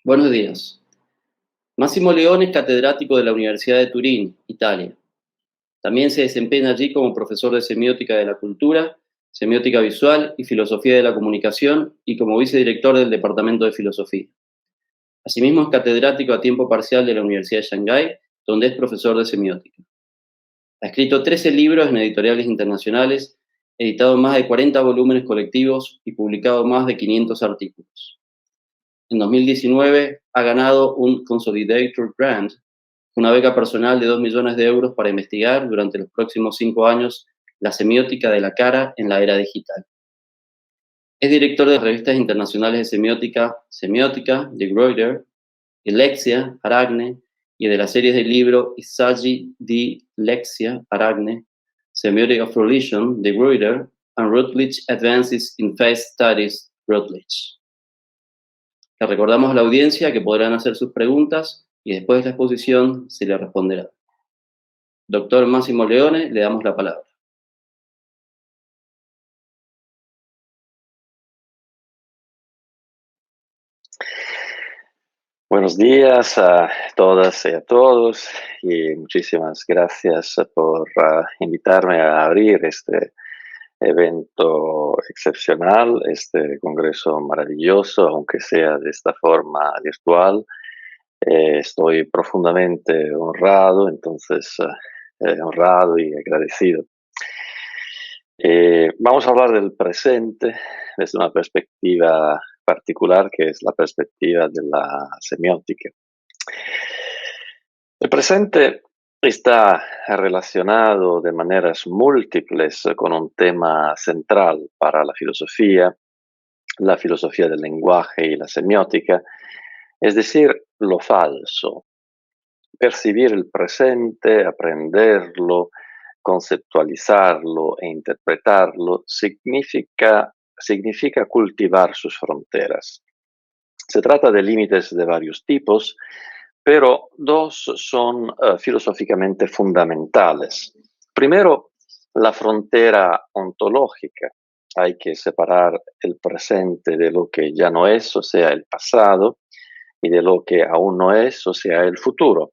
Buenos días. Massimo Leone es catedrático de la Universidad de Turín, Italia. También se desempeña allí como profesor de semiótica de la cultura, semiótica visual y filosofía de la comunicación y como vicedirector del Departamento de Filosofía. Asimismo es catedrático a tiempo parcial de la Universidad de Shanghái, donde es profesor de semiótica. Ha escrito 13 libros en editoriales internacionales, editado más de 40 volúmenes colectivos y publicado más de 500 artículos. En 2019 ha ganado un Consolidator Grant, una beca personal de 2 millones de euros para investigar durante los próximos 5 años la semiótica de la cara en la era digital. Es director de revistas internacionales de Semiótica, de Gruyter, y Lexia, Aracne, y de las series de libro Isagi di Lexia, Aracne, Semiotic of Religion, de Gruyter, and Routledge Advances in Faith Studies, Routledge. Le recordamos a la audiencia que podrán hacer sus preguntas y después de la exposición se le responderá. Doctor Massimo Leone, le damos la palabra. Buenos días a todas y a todos y muchísimas gracias por invitarme a abrir este evento excepcional, este congreso maravilloso, aunque sea de esta forma virtual. Estoy profundamente honrado, honrado y agradecido. Vamos a hablar del presente desde una perspectiva particular, que es la perspectiva de la semiótica. El presente está relacionado de maneras múltiples con un tema central para la filosofía del lenguaje y la semiótica, es decir, lo falso. Percibir el presente, aprenderlo, conceptualizarlo e interpretarlo significa cultivar sus fronteras. Se trata de límites de varios tipos, pero dos son filosóficamente fundamentales. Primero, la frontera ontológica. Hay que separar el presente de lo que ya no es, o sea, el pasado, y de lo que aún no es, o sea, el futuro.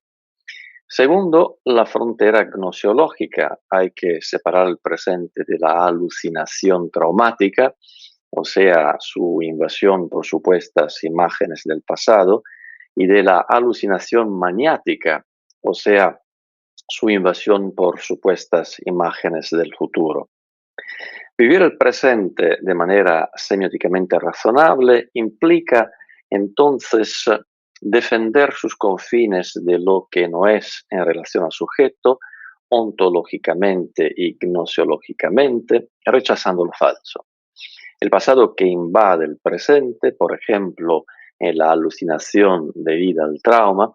Segundo, la frontera gnoseológica. Hay que separar el presente de la alucinación traumática, o sea, su invasión por supuestas imágenes del pasado, y de la alucinación maniática, o sea, su invasión por supuestas imágenes del futuro. Vivir el presente de manera semióticamente razonable implica entonces defender sus confines de lo que no es en relación al sujeto, ontológicamente y gnoseológicamente, rechazando lo falso. El pasado que invade el presente, por ejemplo, en la alucinación debida al trauma,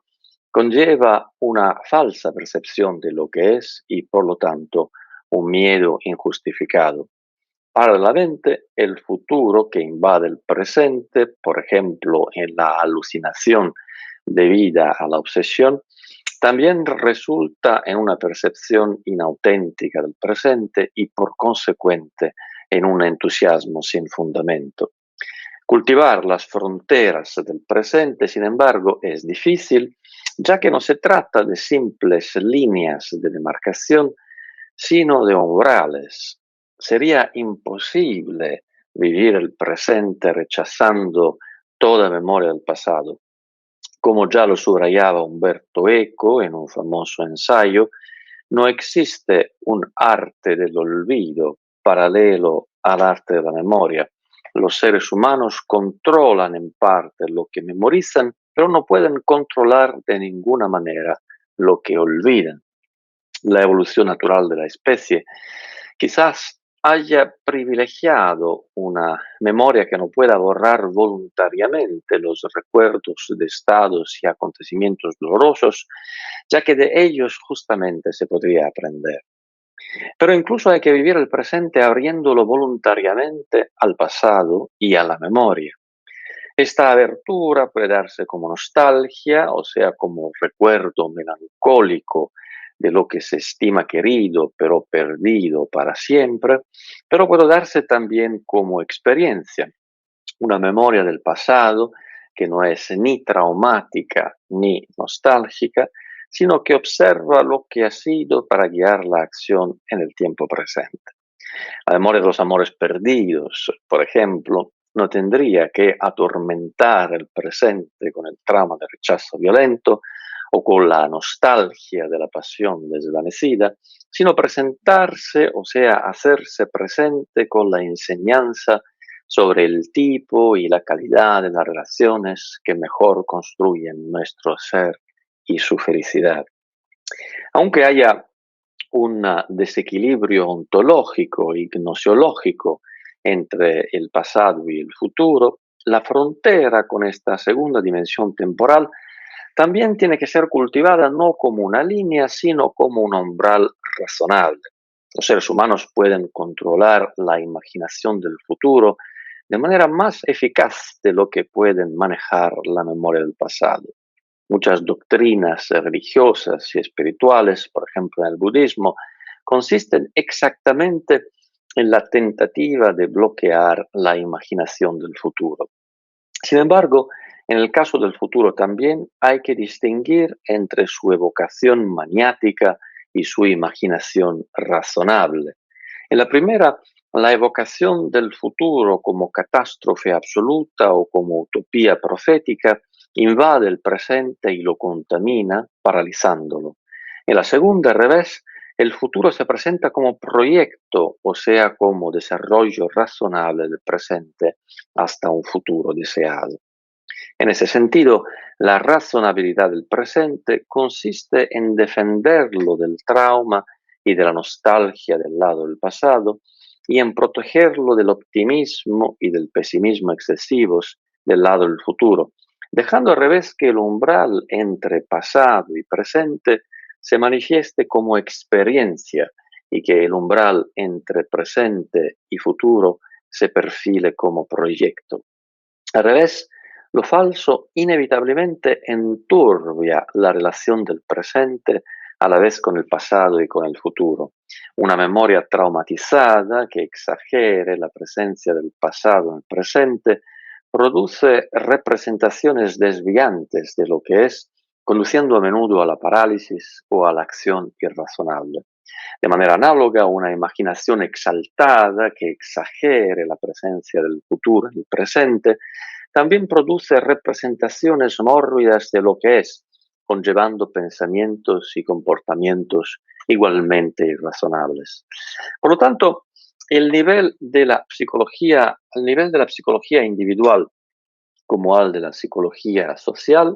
conlleva una falsa percepción de lo que es y, por lo tanto, un miedo injustificado. Paralelamente, el futuro que invade el presente, por ejemplo, en la alucinación debida a la obsesión, también resulta en una percepción inauténtica del presente y, por consecuente, en un entusiasmo sin fundamento. Cultivar las fronteras del presente, sin embargo, es difícil, ya que no se trata de simples líneas de demarcación, sino de umbrales. Sería imposible vivir el presente rechazando toda memoria del pasado. Como ya lo subrayaba Umberto Eco en un famoso ensayo, no existe un arte del olvido paralelo al arte de la memoria. Los seres humanos controlan en parte lo que memorizan, pero no pueden controlar de ninguna manera lo que olvidan. La evolución natural de la especie quizás haya privilegiado una memoria que no pueda borrar voluntariamente los recuerdos de estados y acontecimientos dolorosos, ya que de ellos justamente se podría aprender. Pero incluso hay que vivir el presente abriéndolo voluntariamente al pasado y a la memoria. Esta abertura puede darse como nostalgia, o sea, como recuerdo melancólico de lo que se estima querido pero perdido para siempre, pero puede darse también como experiencia, una memoria del pasado que no es ni traumática ni nostálgica, sino que observa lo que ha sido para guiar la acción en el tiempo presente. La memoria de los amores perdidos, por ejemplo, no tendría que atormentar el presente con el trauma de rechazo violento o con la nostalgia de la pasión desvanecida, sino presentarse, o sea, hacerse presente con la enseñanza sobre el tipo y la calidad de las relaciones que mejor construyen nuestro ser y su felicidad. Aunque haya un desequilibrio ontológico y gnosiológico entre el pasado y el futuro, la frontera con esta segunda dimensión temporal también tiene que ser cultivada no como una línea, sino como un umbral razonable. Los seres humanos pueden controlar la imaginación del futuro de manera más eficaz de lo que pueden manejar la memoria del pasado. Muchas doctrinas religiosas y espirituales, por ejemplo en el budismo, consisten exactamente en la tentativa de bloquear la imaginación del futuro. Sin embargo, en el caso del futuro también hay que distinguir entre su evocación maniática y su imaginación razonable. En la primera, la evocación del futuro como catástrofe absoluta o como utopía profética invade el presente y lo contamina, paralizándolo. En la segunda, al revés, el futuro se presenta como proyecto, o sea, como desarrollo razonable del presente hasta un futuro deseado. En ese sentido, la razonabilidad del presente consiste en defenderlo del trauma y de la nostalgia del lado del pasado y en protegerlo del optimismo y del pesimismo excesivos del lado del futuro, dejando al revés que el umbral entre pasado y presente se manifieste como experiencia y que el umbral entre presente y futuro se perfile como proyecto. Al revés, lo falso inevitablemente enturbia la relación del presente a la vez con el pasado y con el futuro. Una memoria traumatizada que exagere la presencia del pasado en el presente produce representaciones desviantes de lo que es, conduciendo a menudo a la parálisis o a la acción irrazonable. De manera análoga, una imaginación exaltada que exagere la presencia del futuro en el presente también produce representaciones mórbidas de lo que es, conllevando pensamientos y comportamientos igualmente irrazonables. Por lo tanto, el nivel de la psicología, al nivel de la psicología individual como al de la psicología social,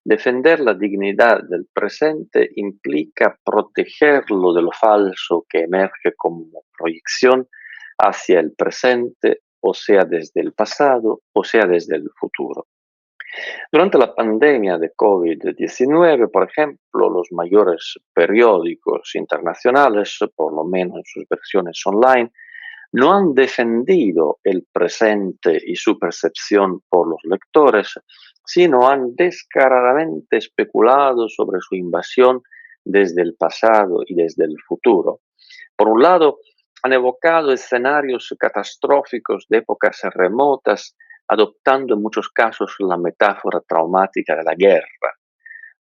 defender la dignidad del presente implica protegerlo de lo falso que emerge como proyección hacia el presente, o sea desde el pasado, o sea desde el futuro. Durante la pandemia de COVID-19, por ejemplo, los mayores periódicos internacionales, por lo menos en sus versiones online, no han defendido el presente y su percepción por los lectores, sino han descaradamente especulado sobre su invasión desde el pasado y desde el futuro. Por un lado, han evocado escenarios catastróficos de épocas remotas, adoptando en muchos casos la metáfora traumática de la guerra.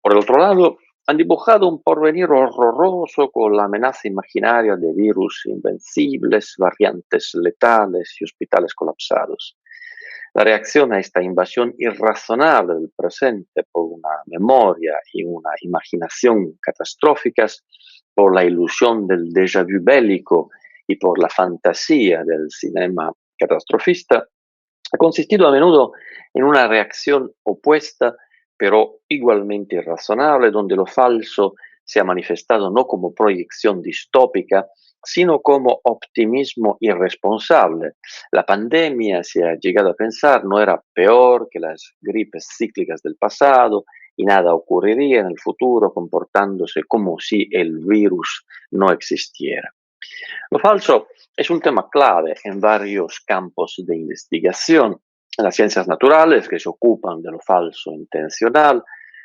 Por el otro lado, han dibujado un porvenir horroroso con la amenaza imaginaria de virus invencibles, variantes letales y hospitales colapsados. La reacción a esta invasión irrazonable del presente por una memoria y una imaginación catastróficas, por la ilusión del déjà vu bélico y por la fantasía del cinema catastrofista, ha consistido a menudo en una reacción opuesta, pero igualmente irrazonable, donde lo falso se ha manifestado no como proyección distópica, sino como optimismo irresponsable. La pandemia, se ha llegado a pensar, no era peor que las gripes cíclicas del pasado y nada ocurriría en el futuro comportándose como si el virus no existiera. Lo falso es un tema clave en varios campos de investigación. En las ciencias naturales, que se ocupan de lo falso intencional,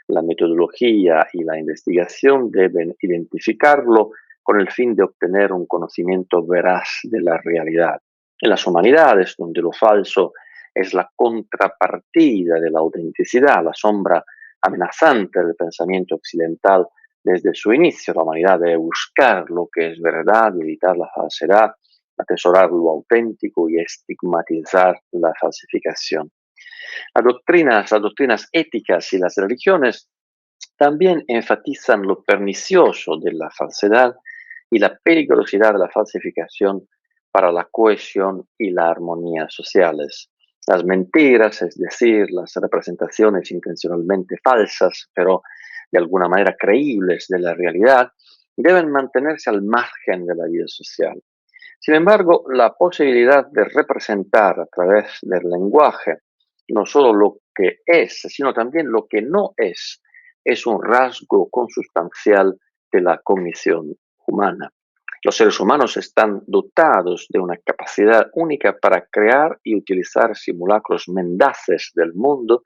la metodología y la investigación deben identificarlo con el fin de obtener un conocimiento veraz de la realidad. En las humanidades, donde lo falso es la contrapartida de la autenticidad, la sombra amenazante del pensamiento occidental desde su inicio. La humanidad debe buscar lo que es verdad, evitar la falsedad, atesorar lo auténtico y estigmatizar la falsificación. Las doctrinas éticas y las religiones también enfatizan lo pernicioso de la falsedad y la peligrosidad de la falsificación para la cohesión y la armonía sociales. Las mentiras, es decir, las representaciones intencionalmente falsas, pero de alguna manera creíbles de la realidad, deben mantenerse al margen de la vida social. Sin embargo, la posibilidad de representar a través del lenguaje no solo lo que es, sino también lo que no es un rasgo consustancial de la cognición humana. Los seres humanos están dotados de una capacidad única para crear y utilizar simulacros mendaces del mundo,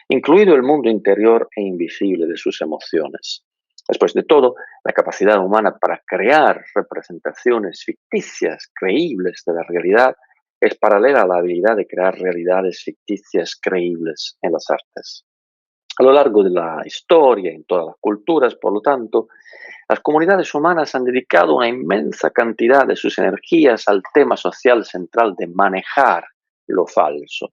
incluido el mundo interior e invisible de sus emociones. Después de todo, la capacidad humana para crear representaciones ficticias, creíbles de la realidad, es paralela a la habilidad de crear realidades ficticias creíbles en las artes. A lo largo de la historia, en todas las culturas, por lo tanto, las comunidades humanas han dedicado una inmensa cantidad de sus energías al tema social central de manejar lo falso.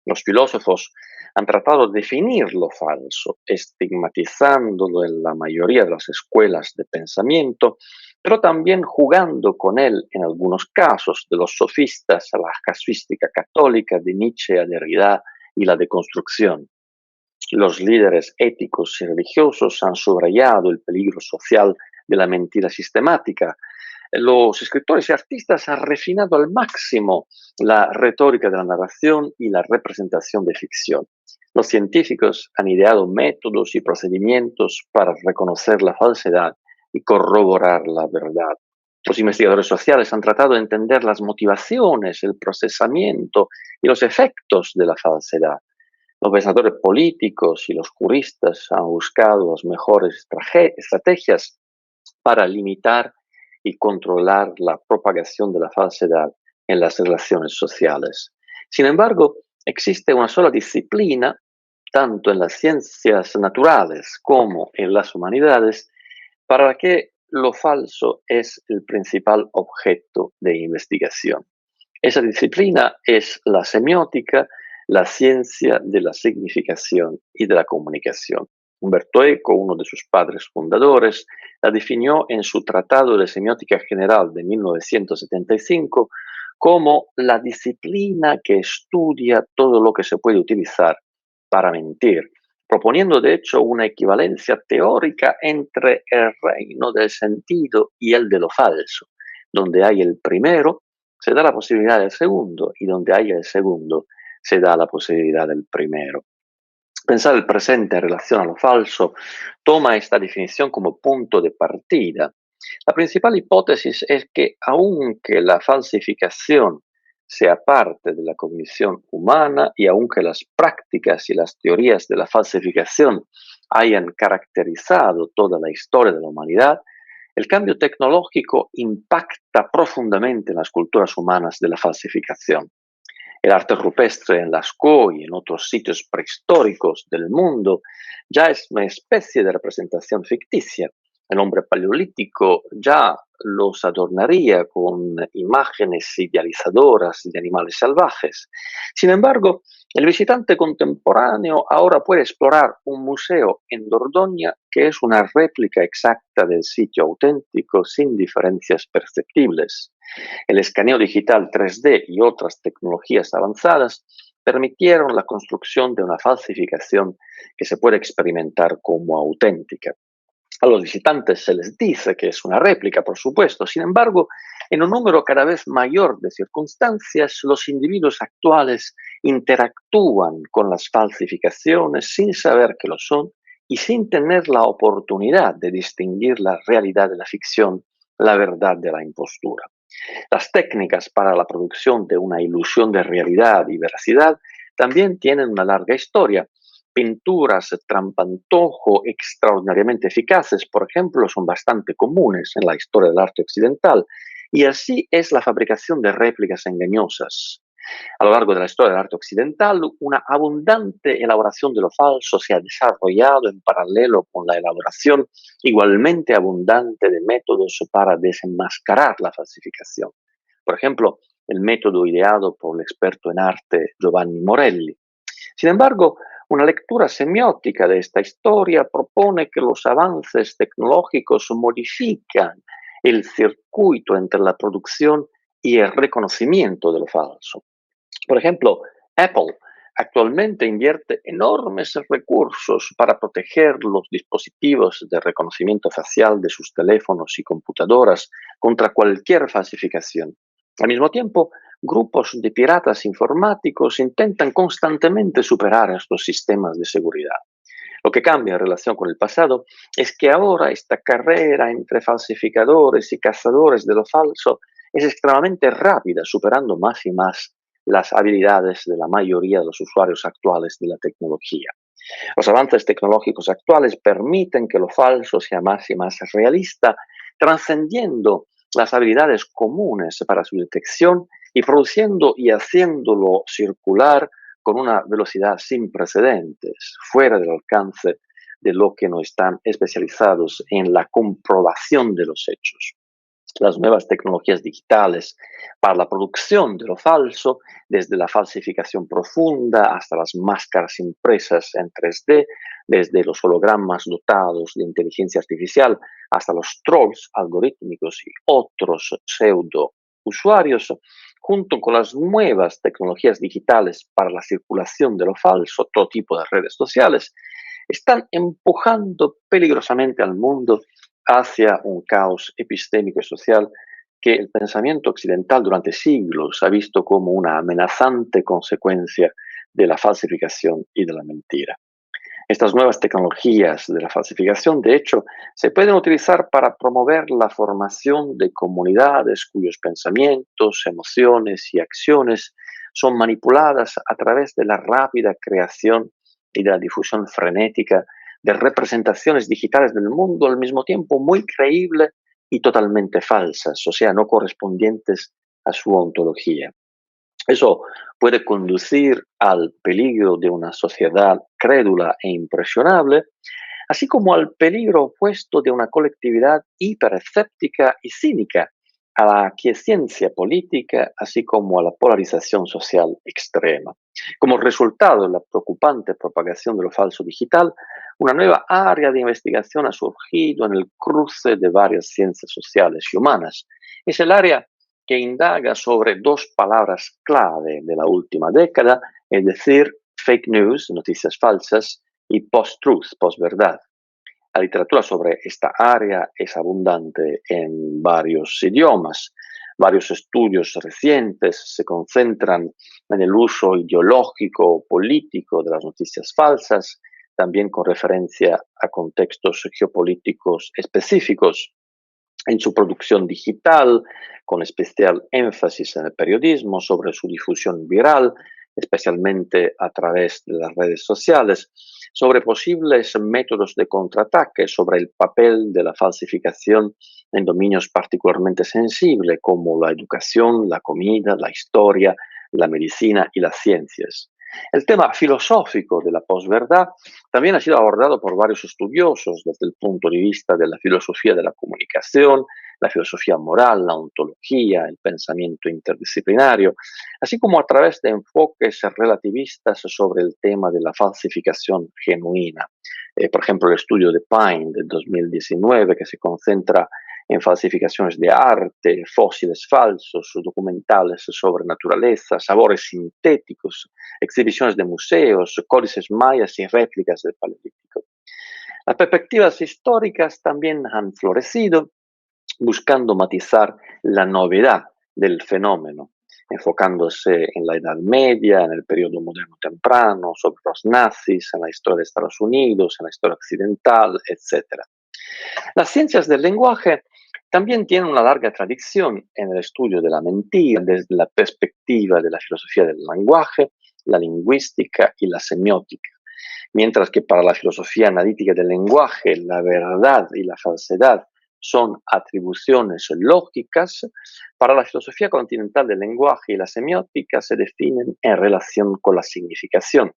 Los filósofos han tratado de definir lo falso, estigmatizándolo en la mayoría de las escuelas de pensamiento, pero también jugando con él en algunos casos, de los sofistas a la casuística católica, de Nietzsche a Derrida y la deconstrucción. Los líderes éticos y religiosos han subrayado el peligro social de la mentira sistemática. Los escritores y artistas han refinado al máximo la retórica de la narración y la representación de ficción. Los científicos han ideado métodos y procedimientos para reconocer la falsedad y corroborar la verdad. Los investigadores sociales han tratado de entender las motivaciones, el procesamiento y los efectos de la falsedad. Los pensadores políticos y los juristas han buscado las mejores estrategias para limitar y controlar la propagación de la falsedad en las relaciones sociales. Sin embargo, existe una sola disciplina, tanto en las ciencias naturales como en las humanidades, para la que lo falso es el principal objeto de investigación. Esa disciplina es la semiótica, la ciencia de la significación y de la comunicación. Umberto Eco, uno de sus padres fundadores, la definió en su Tratado de Semiótica General de 1975 como la disciplina que estudia todo lo que se puede utilizar para mentir, proponiendo de hecho una equivalencia teórica entre el reino del sentido y el de lo falso. Donde hay el primero, se da la posibilidad del segundo, y donde hay el segundo, se da la posibilidad del primero. Pensar el presente en relación a lo falso toma esta definición como punto de partida. La principal hipótesis es que aunque la falsificación sea parte de la cognición humana y aunque las prácticas y las teorías de la falsificación hayan caracterizado toda la historia de la humanidad, el cambio tecnológico impacta profundamente en las culturas humanas de la falsificación. El arte rupestre en Lascaux y en otros sitios prehistóricos del mundo ya es una especie de representación ficticia. El hombre paleolítico ya los adornaría con imágenes idealizadoras de animales salvajes. Sin embargo, el visitante contemporáneo ahora puede explorar un museo en Dordoña que es una réplica exacta del sitio auténtico sin diferencias perceptibles. El escaneo digital 3D y otras tecnologías avanzadas permitieron la construcción de una falsificación que se puede experimentar como auténtica. A los visitantes se les dice que es una réplica, por supuesto. Sin embargo, en un número cada vez mayor de circunstancias, los individuos actuales interactúan con las falsificaciones sin saber que lo son y sin tener la oportunidad de distinguir la realidad de la ficción, la verdad de la impostura. Las técnicas para la producción de una ilusión de realidad y veracidad también tienen una larga historia. Pinturas trampantojo extraordinariamente eficaces, por ejemplo, son bastante comunes en la historia del arte occidental, y así es la fabricación de réplicas engañosas. A lo largo de la historia del arte occidental, una abundante elaboración de lo falso se ha desarrollado en paralelo con la elaboración igualmente abundante de métodos para desenmascarar la falsificación. Por ejemplo, el método ideado por el experto en arte Giovanni Morelli. Sin embargo, una lectura semiótica de esta historia propone que los avances tecnológicos modifican el circuito entre la producción y el reconocimiento de lo falso. Por ejemplo, Apple actualmente invierte enormes recursos para proteger los dispositivos de reconocimiento facial de sus teléfonos y computadoras contra cualquier falsificación. Al mismo tiempo, grupos de piratas informáticos intentan constantemente superar estos sistemas de seguridad. Lo que cambia en relación con el pasado es que ahora esta carrera entre falsificadores y cazadores de lo falso es extremadamente rápida, superando más y más las habilidades de la mayoría de los usuarios actuales de la tecnología. Los avances tecnológicos actuales permiten que lo falso sea más y más realista, trascendiendo las habilidades comunes para su detección y produciendo y haciéndolo circular con una velocidad sin precedentes, fuera del alcance de lo que no están especializados en la comprobación de los hechos. Las nuevas tecnologías digitales para la producción de lo falso, desde la falsificación profunda hasta las máscaras impresas en 3D, desde los hologramas dotados de inteligencia artificial hasta los trolls algorítmicos y otros pseudo usuarios, junto con las nuevas tecnologías digitales para la circulación de lo falso, todo tipo de redes sociales, están empujando peligrosamente al mundo hacia un caos epistémico y social que el pensamiento occidental durante siglos ha visto como una amenazante consecuencia de la falsificación y de la mentira. Estas nuevas tecnologías de la falsificación, de hecho, se pueden utilizar para promover la formación de comunidades cuyos pensamientos, emociones y acciones son manipuladas a través de la rápida creación y de la difusión frenética de representaciones digitales del mundo, al mismo tiempo muy creíbles y totalmente falsas, o sea, no correspondientes a su ontología. Eso puede conducir al peligro de una sociedad crédula e impresionable, así como al peligro opuesto de una colectividad hiperescéptica y cínica, a la aquiescencia política, así como a la polarización social extrema. Como resultado de la preocupante propagación de lo falso digital, una nueva área de investigación ha surgido en el cruce de varias ciencias sociales y humanas. Es el área que indaga sobre dos palabras clave de la última década, es decir, fake news, noticias falsas, y post-truth, posverdad. La literatura sobre esta área es abundante en varios idiomas. Varios estudios recientes se concentran en el uso ideológico o político de las noticias falsas, también con referencia a contextos geopolíticos específicos, en su producción digital, con especial énfasis en el periodismo, sobre su difusión viral, especialmente a través de las redes sociales, sobre posibles métodos de contraataque, sobre el papel de la falsificación en dominios particularmente sensibles como la educación, la comida, la historia, la medicina y las ciencias. El tema filosófico de la posverdad también ha sido abordado por varios estudiosos desde el punto de vista de la filosofía de la comunicación, la filosofía moral, la ontología, el pensamiento interdisciplinario, así como a través de enfoques relativistas sobre el tema de la falsificación genuina. Por ejemplo, el estudio de Pine de 2019, que se concentra en falsificaciones de arte, fósiles falsos, documentales sobre naturaleza, sabores sintéticos, exhibiciones de museos, códices mayas y réplicas del Paleolítico. Las perspectivas históricas también han florecido, buscando matizar la novedad del fenómeno, enfocándose en la Edad Media, en el periodo moderno temprano, sobre los nazis, en la historia de Estados Unidos, en la historia occidental, etc. Las ciencias del lenguaje también tienen una larga tradición en el estudio de la mentira desde la perspectiva de la filosofía del lenguaje, la lingüística y la semiótica, mientras que para la filosofía analítica del lenguaje, la verdad y la falsedad son atribuciones lógicas, para la filosofía continental del lenguaje y la semiótica se definen en relación con la significación.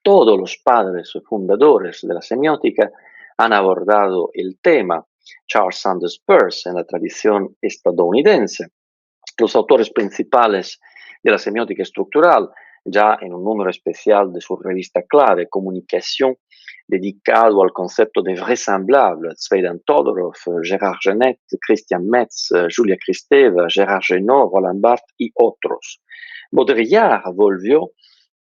Todos los padres fundadores de la semiótica han abordado el tema. Charles Sanders Peirce en la tradición estadounidense. Los autores principales de la semiótica estructural, ya en un número especial de su revista clave, Comunicación, dedicado al concepto de vraisemblable, Zvedan Todorov, Gérard Genette, Christian Metz, Julia Kristeva, Gérard Genot, Roland Barthes y otros. Baudrillard volvió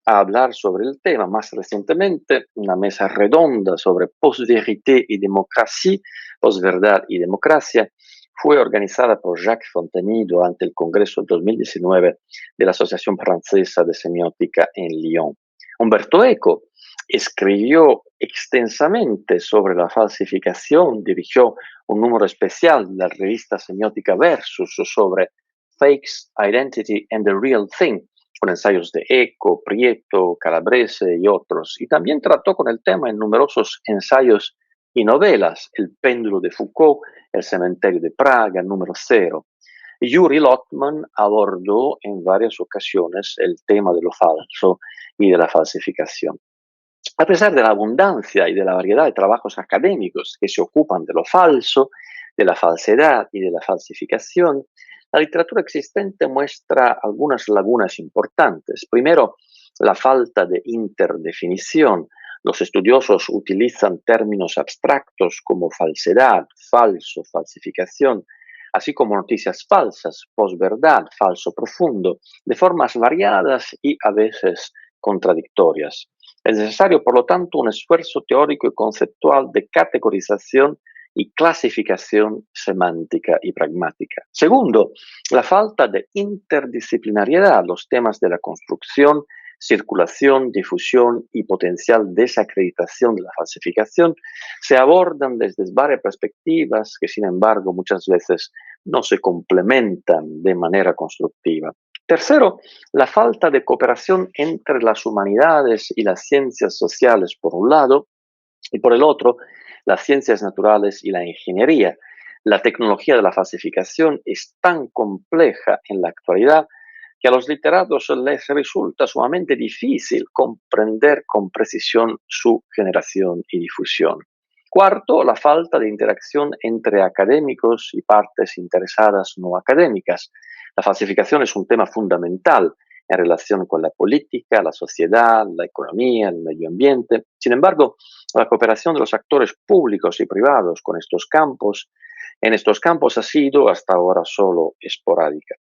a hablar sobre el tema más recientemente, una mesa redonda sobre posvérité y democracia, posverdad y democracia, fue organizada por Jacques Fonteny durante el Congreso 2019 de la Asociación Francesa de Semiótica en Lyon. Umberto Eco escribió extensamente sobre la falsificación, dirigió un número especial de la revista Semiótica Versus sobre Fakes, Identity and the Real Thing, con ensayos de Eco, Prieto, Calabrese y otros, y también trató con el tema en numerosos ensayos y novelas, El péndulo de Foucault, El cementerio de Praga, Número Cero. Yuri Lotman abordó en varias ocasiones el tema de lo falso y de la falsificación. A pesar de la abundancia y de la variedad de trabajos académicos que se ocupan de lo falso, de la falsedad y de la falsificación, la literatura existente muestra algunas lagunas importantes. Primero, la falta de interdefinición. Los estudiosos utilizan términos abstractos como falsedad, falso, falsificación, así como noticias falsas, posverdad, falso profundo, de formas variadas y a veces contradictorias. Es necesario, por lo tanto, un esfuerzo teórico y conceptual de categorización y clasificación semántica y pragmática. Segundo, la falta de interdisciplinariedad. Los temas de la construcción, circulación, difusión y potencial desacreditación de la falsificación se abordan desde varias perspectivas que, sin embargo, muchas veces no se complementan de manera constructiva. Tercero, la falta de cooperación entre las humanidades y las ciencias sociales, por un lado, y por el otro, las ciencias naturales y la ingeniería. La tecnología de la falsificación es tan compleja en la actualidad que a los literatos les resulta sumamente difícil comprender con precisión su generación y difusión. Cuarto, la falta de interacción entre académicos y partes interesadas no académicas. La falsificación es un tema fundamental en relación con la política, la sociedad, la economía, el medio ambiente. Sin embargo, la cooperación de los actores públicos y privados con en estos campos ha sido hasta ahora solo esporádica.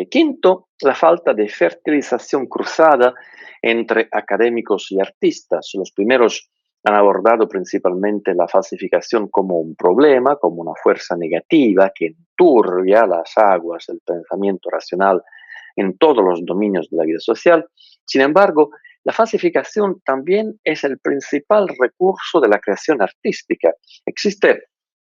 Quinto, la falta de fertilización cruzada entre académicos y artistas. Los primeros han abordado principalmente la falsificación como un problema, como una fuerza negativa que enturbia las aguas del pensamiento racional en todos los dominios de la vida social. Sin embargo, la falsificación también es el principal recurso de la creación artística. Existe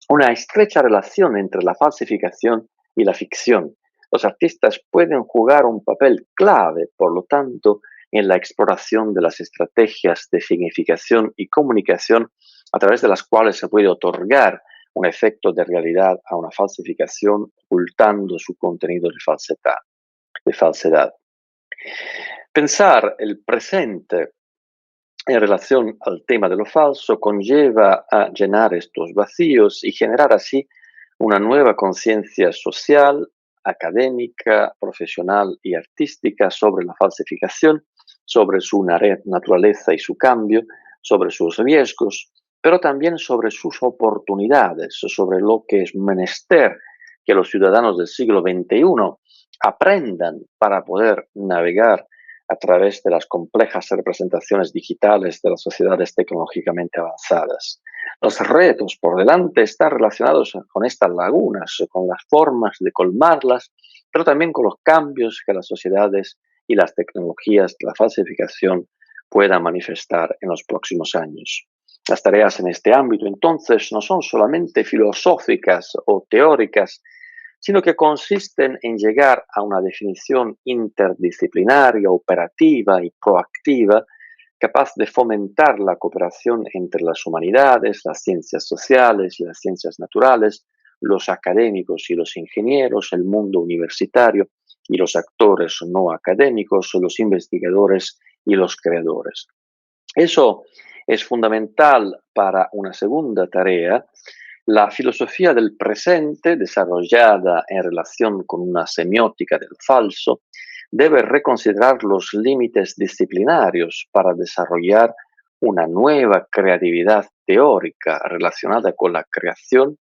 una estrecha relación entre la falsificación y la ficción. Los artistas pueden jugar un papel clave, por lo tanto, en la exploración de las estrategias de significación y comunicación a través de las cuales se puede otorgar un efecto de realidad a una falsificación ocultando su contenido de falsedad. Pensar el presente en relación al tema de lo falso conlleva a llenar estos vacíos y generar así una nueva conciencia social, académica, profesional y artística sobre la falsificación, sobre su naturaleza y su cambio, sobre sus riesgos, pero también sobre sus oportunidades, sobre lo que es menester que los ciudadanos del siglo XXI aprendan para poder navegar a través de las complejas representaciones digitales de las sociedades tecnológicamente avanzadas. Los retos por delante están relacionados con estas lagunas, con las formas de colmarlas, pero también con los cambios que las sociedades y las tecnologías de la falsificación puedan manifestar en los próximos años. Las tareas en este ámbito, entonces, no son solamente filosóficas o teóricas, sino que consisten en llegar a una definición interdisciplinaria, operativa y proactiva, capaz de fomentar la cooperación entre las humanidades, las ciencias sociales y las ciencias naturales, los académicos y los ingenieros, el mundo universitario y los actores no académicos, los investigadores y los creadores. Eso es fundamental para una segunda tarea, la filosofía del presente, desarrollada en relación con una semiótica del falso, debe reconsiderar los límites disciplinarios para desarrollar una nueva creatividad teórica relacionada con la creación,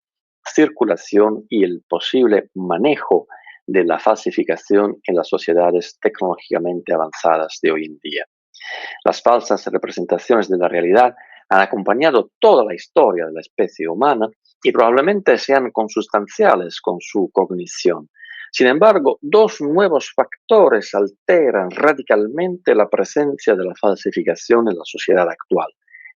circulación y el posible manejo de la falsificación en las sociedades tecnológicamente avanzadas de hoy en día. Las falsas representaciones de la realidad han acompañado toda la historia de la especie humana y probablemente sean consustanciales con su cognición. Sin embargo, dos nuevos factores alteran radicalmente la presencia de la falsificación en la sociedad actual.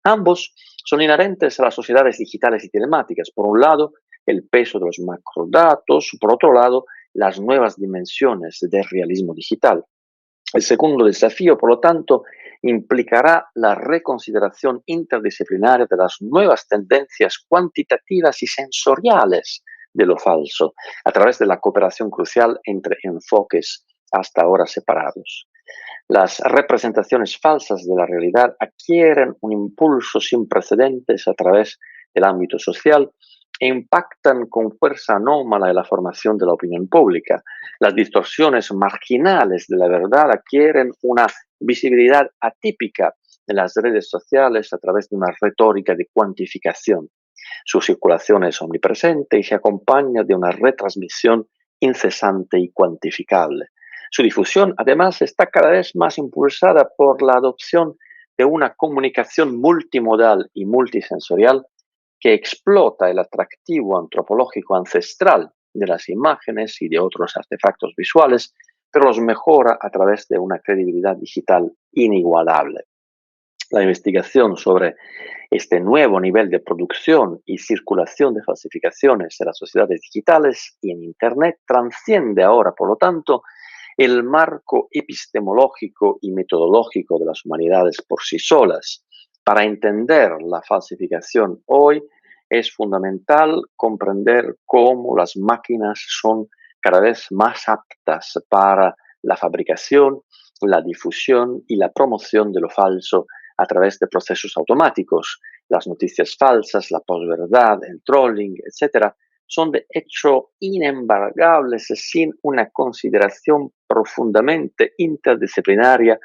Ambos son inherentes a las sociedades digitales y telemáticas. Por un lado, el peso de los macrodatos, por otro lado, las nuevas dimensiones del realismo digital. El segundo desafío, por lo tanto, implicará la reconsideración interdisciplinaria de las nuevas tendencias cuantitativas y sensoriales de lo falso, a través de la cooperación crucial entre enfoques hasta ahora separados. Las representaciones falsas de la realidad adquieren un impulso sin precedentes a través del ámbito social e impactan con fuerza anómala en la formación de la opinión pública. Las distorsiones marginales de la verdad adquieren una visibilidad atípica en las redes sociales a través de una retórica de cuantificación. Su circulación es omnipresente y se acompaña de una retransmisión incesante y cuantificable. Su difusión, además, está cada vez más impulsada por la adopción de una comunicación multimodal y multisensorial que explota el atractivo antropológico ancestral de las imágenes y de otros artefactos visuales, pero los mejora a través de una credibilidad digital inigualable. La investigación sobre este nuevo nivel de producción y circulación de falsificaciones en las sociedades digitales y en Internet transciende ahora, por lo tanto, el marco epistemológico y metodológico de las humanidades por sí solas. Para entender la falsificación hoy es fundamental comprender cómo las máquinas son cada vez más aptas para la fabricación, la difusión y la promoción de lo falso a través de procesos automáticos. Las noticias falsas, la posverdad, el trolling, etcétera, son de hecho inembargables sin una consideración profundamente interdisciplinaria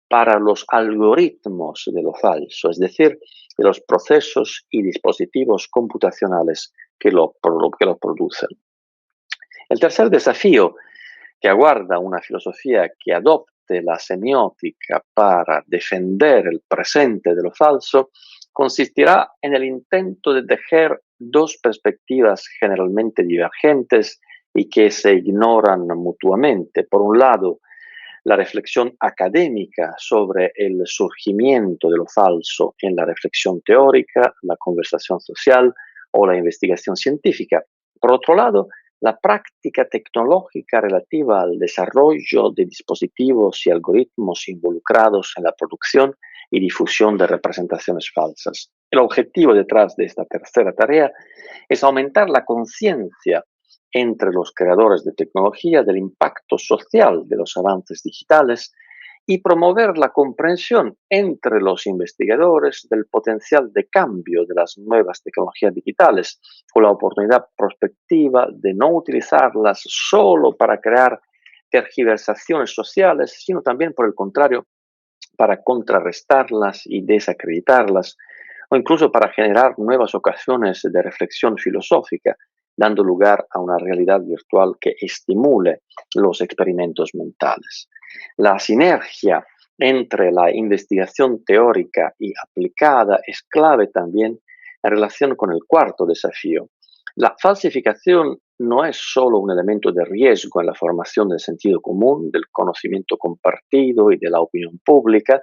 para los algoritmos de lo falso, es decir, de los procesos y dispositivos computacionales que lo producen. El tercer desafío que aguarda una filosofía que adopte la semiótica para defender el presente de lo falso consistirá en el intento de tejer dos perspectivas generalmente divergentes y que se ignoran mutuamente. Por un lado, la reflexión académica sobre el surgimiento de lo falso en la reflexión teórica, la conversación social o la investigación científica. Por otro lado, la práctica tecnológica relativa al desarrollo de dispositivos y algoritmos involucrados en la producción y difusión de representaciones falsas. El objetivo detrás de esta tercera tarea es aumentar la conciencia entre los creadores de tecnología del impacto social de los avances digitales y promover la comprensión entre los investigadores del potencial de cambio de las nuevas tecnologías digitales, con la oportunidad prospectiva de no utilizarlas solo para crear tergiversaciones sociales, sino también, por el contrario, para contrarrestarlas y desacreditarlas, o incluso para generar nuevas ocasiones de reflexión filosófica, dando lugar a una realidad virtual que estimule los experimentos mentales. La sinergia entre la investigación teórica y aplicada es clave también en relación con el cuarto desafío. La falsificación no es solo un elemento de riesgo en la formación del sentido común, del conocimiento compartido y de la opinión pública,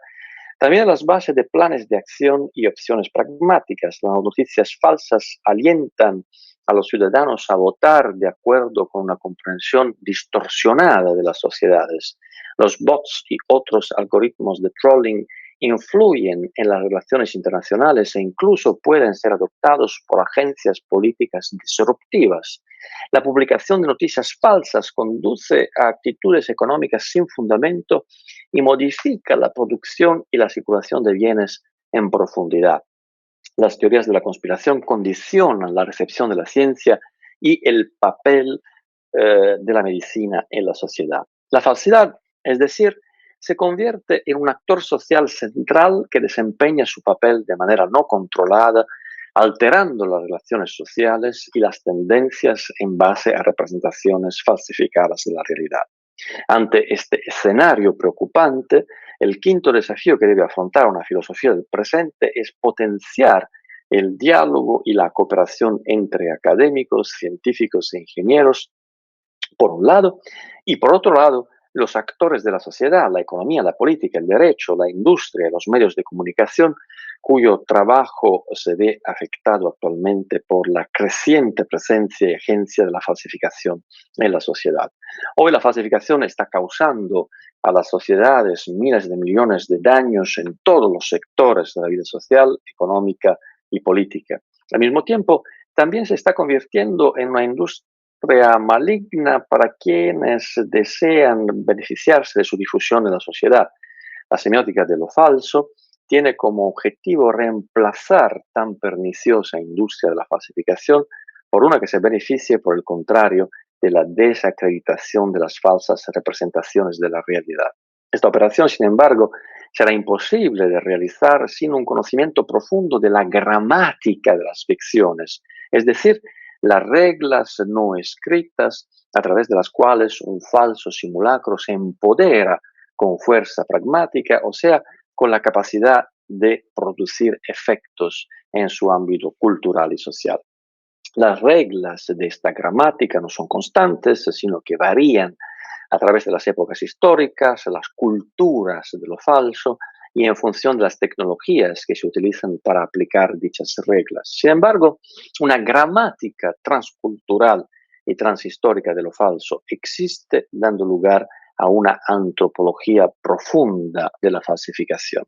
también a las bases de planes de acción y opciones pragmáticas. Las noticias falsas alientan a los ciudadanos a votar de acuerdo con una comprensión distorsionada de las sociedades. Los bots y otros algoritmos de trolling influyen en las relaciones internacionales e incluso pueden ser adoptados por agencias políticas disruptivas. La publicación de noticias falsas conduce a actitudes económicas sin fundamento y modifica la producción y la circulación de bienes en profundidad. Las teorías de la conspiración condicionan la recepción de la ciencia y el papel de la medicina en la sociedad. La falsedad, es decir, se convierte en un actor social central que desempeña su papel de manera no controlada, alterando las relaciones sociales y las tendencias en base a representaciones falsificadas de la realidad. Ante este escenario preocupante, el quinto desafío que debe afrontar una filosofía del presente es potenciar el diálogo y la cooperación entre académicos, científicos e ingenieros, por un lado, y por otro lado, los actores de la sociedad, la economía, la política, el derecho, la industria, los medios de comunicación, cuyo trabajo se ve afectado actualmente por la creciente presencia y agencia de la falsificación en la sociedad. Hoy la falsificación está causando a las sociedades miles de millones de daños en todos los sectores de la vida social, económica y política. Al mismo tiempo, también se está convirtiendo en una industria maligna para quienes desean beneficiarse de su difusión en la sociedad. La semiótica de lo falso tiene como objetivo reemplazar tan perniciosa industria de la falsificación por una que se beneficie, por el contrario, de la desacreditación de las falsas representaciones de la realidad. Esta operación, sin embargo, será imposible de realizar sin un conocimiento profundo de la gramática de las ficciones, es decir, las reglas no escritas a través de las cuales un falso simulacro se empodera con fuerza pragmática, o sea, con la capacidad de producir efectos en su ámbito cultural y social. Las reglas de esta gramática no son constantes, sino que varían a través de las épocas históricas, las culturas de lo falso y en función de las tecnologías que se utilizan para aplicar dichas reglas. Sin embargo, una gramática transcultural y transhistórica de lo falso existe, dando lugar a una antropología profunda de la falsificación.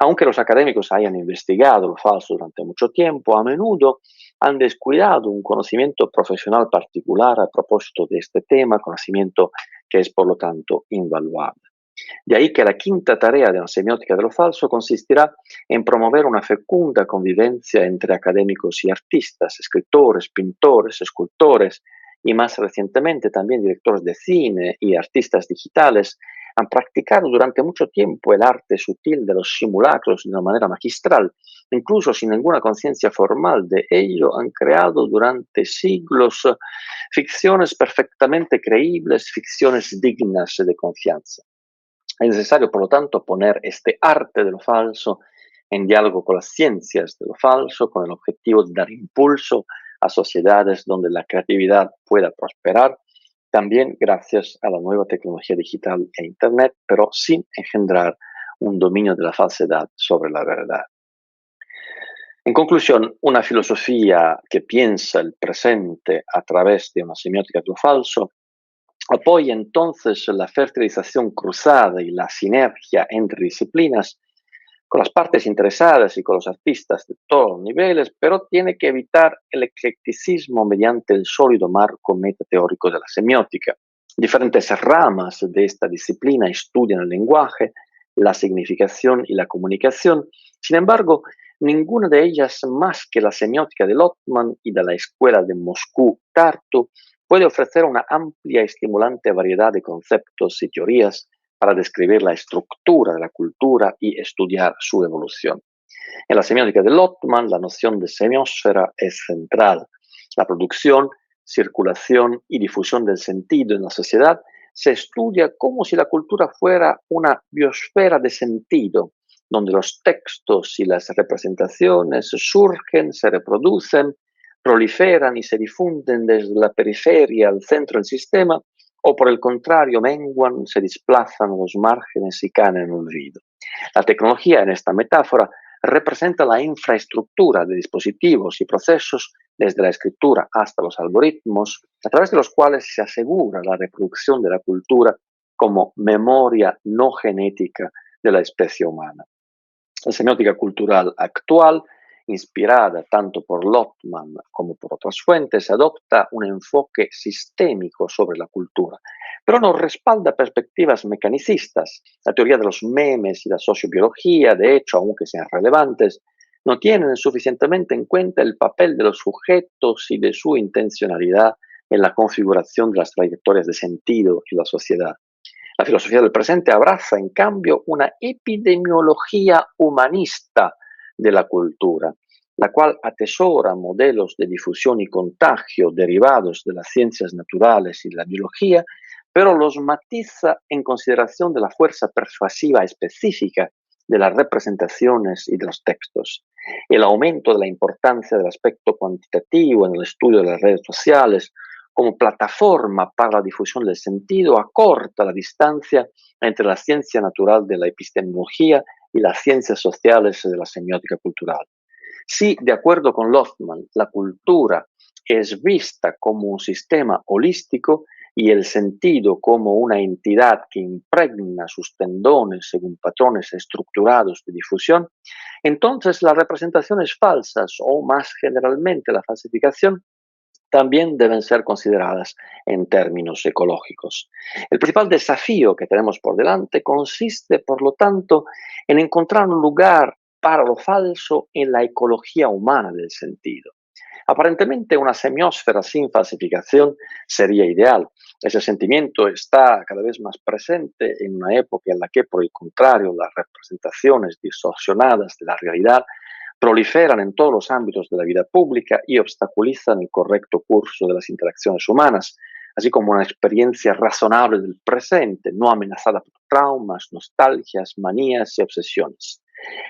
Aunque los académicos hayan investigado lo falso durante mucho tiempo, a menudo han descuidado un conocimiento profesional particular a propósito de este tema, conocimiento que es por lo tanto invaluable. De ahí que la quinta tarea de la semiótica de lo falso consistirá en promover una fecunda convivencia entre académicos y artistas, escritores, pintores, escultores y más recientemente también directores de cine y artistas digitales han practicado durante mucho tiempo el arte sutil de los simulacros de una manera magistral. Incluso sin ninguna conciencia formal de ello, han creado durante siglos ficciones perfectamente creíbles, ficciones dignas de confianza. Es necesario, por lo tanto, poner este arte de lo falso en diálogo con las ciencias de lo falso, con el objetivo de dar impulso a sociedades donde la creatividad pueda prosperar, también gracias a la nueva tecnología digital e Internet, pero sin engendrar un dominio de la falsedad sobre la verdad. En conclusión, una filosofía que piensa el presente a través de una semiótica de lo falso apoya entonces la fertilización cruzada y la sinergia entre disciplinas con las partes interesadas y con los artistas de todos los niveles, pero tiene que evitar el eclecticismo mediante el sólido marco metateórico de la semiótica. Diferentes ramas de esta disciplina estudian el lenguaje, la significación y la comunicación. Sin embargo, ninguna de ellas, más que la semiótica de Lotman y de la escuela de Moscú-Tartu, puede ofrecer una amplia y estimulante variedad de conceptos y teorías para describir la estructura de la cultura y estudiar su evolución. En la semiótica de Lotman, la noción de semiósfera es central. La producción, circulación y difusión del sentido en la sociedad se estudia como si la cultura fuera una biosfera de sentido, donde los textos y las representaciones surgen, se reproducen, proliferan y se difunden desde la periferia al centro del sistema, o por el contrario, menguan, se desplazan a los márgenes y caen en el olvido. La tecnología, en esta metáfora, representa la infraestructura de dispositivos y procesos, desde la escritura hasta los algoritmos, a través de los cuales se asegura la reproducción de la cultura como memoria no genética de la especie humana. La semiótica cultural actual, inspirada tanto por Lotman como por otras fuentes, adopta un enfoque sistémico sobre la cultura, pero no respalda perspectivas mecanicistas. La teoría de los memes y la sociobiología, de hecho, aunque sean relevantes, no tienen suficientemente en cuenta el papel de los sujetos y de su intencionalidad en la configuración de las trayectorias de sentido en la sociedad. La filosofía del presente abraza, en cambio, una epidemiología humanista de la cultura, la cual atesora modelos de difusión y contagio derivados de las ciencias naturales y de la biología, pero los matiza en consideración de la fuerza persuasiva específica de las representaciones y de los textos. El aumento de la importancia del aspecto cuantitativo en el estudio de las redes sociales como plataforma para la difusión del sentido acorta la distancia entre la ciencia natural de la epistemología y las ciencias sociales de la semiótica cultural. Si, de acuerdo con Lofman, la cultura es vista como un sistema holístico y el sentido como una entidad que impregna sus tendones según patrones estructurados de difusión, entonces las representaciones falsas o más generalmente la falsificación también deben ser consideradas en términos ecológicos. El principal desafío que tenemos por delante consiste, por lo tanto, en encontrar un lugar para lo falso en la ecología humana del sentido. Aparentemente una semiósfera sin falsificación sería ideal. Ese sentimiento está cada vez más presente en una época en la que, por el contrario, las representaciones distorsionadas de la realidad proliferan en todos los ámbitos de la vida pública y obstaculizan el correcto curso de las interacciones humanas, así como una experiencia razonable del presente, no amenazada por traumas, nostalgias, manías y obsesiones.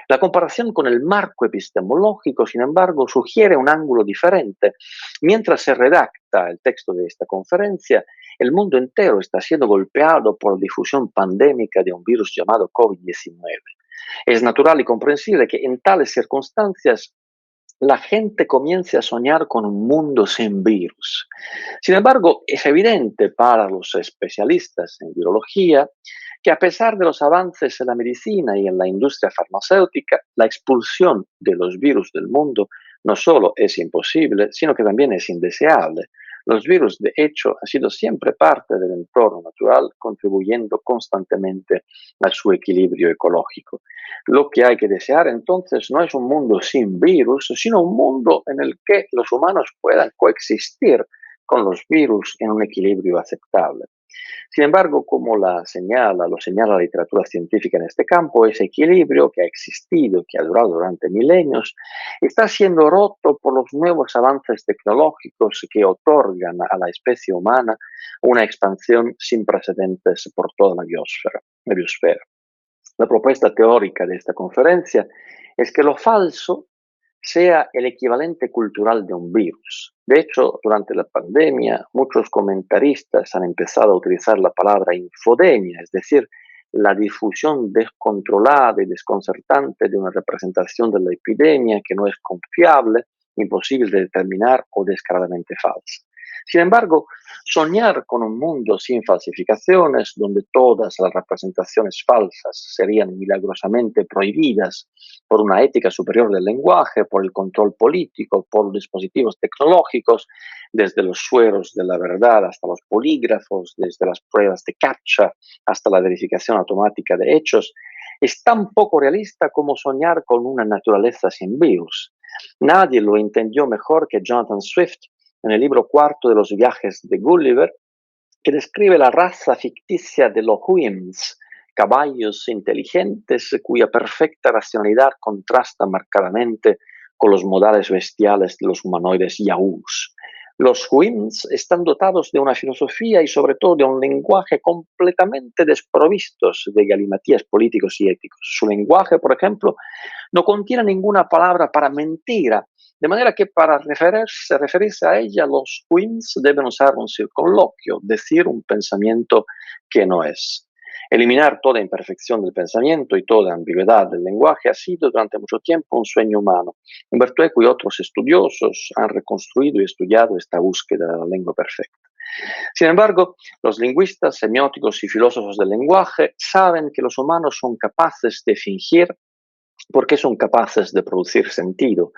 La comparación con el marco epistemológico, sin embargo, sugiere un ángulo diferente. Mientras se redacta el texto de esta conferencia, el mundo entero está siendo golpeado por la difusión pandémica de un virus llamado COVID-19. Es natural y comprensible que en tales circunstancias la gente comience a soñar con un mundo sin virus. Sin embargo, es evidente para los especialistas en virología que a pesar de los avances en la medicina y en la industria farmacéutica, la expulsión de los virus del mundo no solo es imposible, sino que también es indeseable. Los virus, de hecho, han sido siempre parte del entorno natural, contribuyendo constantemente a su equilibrio ecológico. Lo que hay que desear entonces no es un mundo sin virus, sino un mundo en el que los humanos puedan coexistir con los virus en un equilibrio aceptable. Sin embargo, como lo señala la literatura científica en este campo, ese equilibrio que ha existido, que ha durado durante milenios, está siendo roto por los nuevos avances tecnológicos que otorgan a la especie humana una expansión sin precedentes por toda la biosfera. La propuesta teórica de esta conferencia es que lo falso sea el equivalente cultural de un virus. De hecho, durante la pandemia, muchos comentaristas han empezado a utilizar la palabra infodemia, es decir, la difusión descontrolada y desconcertante de una representación de la epidemia que no es confiable, imposible de determinar o descaradamente falsa. Sin embargo, soñar con un mundo sin falsificaciones, donde todas las representaciones falsas serían milagrosamente prohibidas por una ética superior del lenguaje, por el control político, por dispositivos tecnológicos, desde los sueros de la verdad hasta los polígrafos, desde las pruebas de CAPTCHA hasta la verificación automática de hechos, es tan poco realista como soñar con una naturaleza sin virus. Nadie lo entendió mejor que Jonathan Swift en el libro cuarto de los viajes de Gulliver, que describe la raza ficticia de los Whims, caballos inteligentes cuya perfecta racionalidad contrasta marcadamente con los modales bestiales de los humanoides yaús. Los Whims están dotados de una filosofía y sobre todo de un lenguaje completamente desprovistos de galimatías políticos y éticos. Su lenguaje, por ejemplo, no contiene ninguna palabra para mentira, de manera que para referirse a ella, los Whims deben usar un circunloquio, decir un pensamiento que no es. Eliminar toda imperfección del pensamiento y toda ambigüedad del lenguaje ha sido durante mucho tiempo un sueño humano. Umberto Eco y otros estudiosos han reconstruido y estudiado esta búsqueda de la lengua perfecta. Sin embargo, los lingüistas, semióticos y filósofos del lenguaje saben que los humanos son capaces de fingir porque son capaces de producir sentido.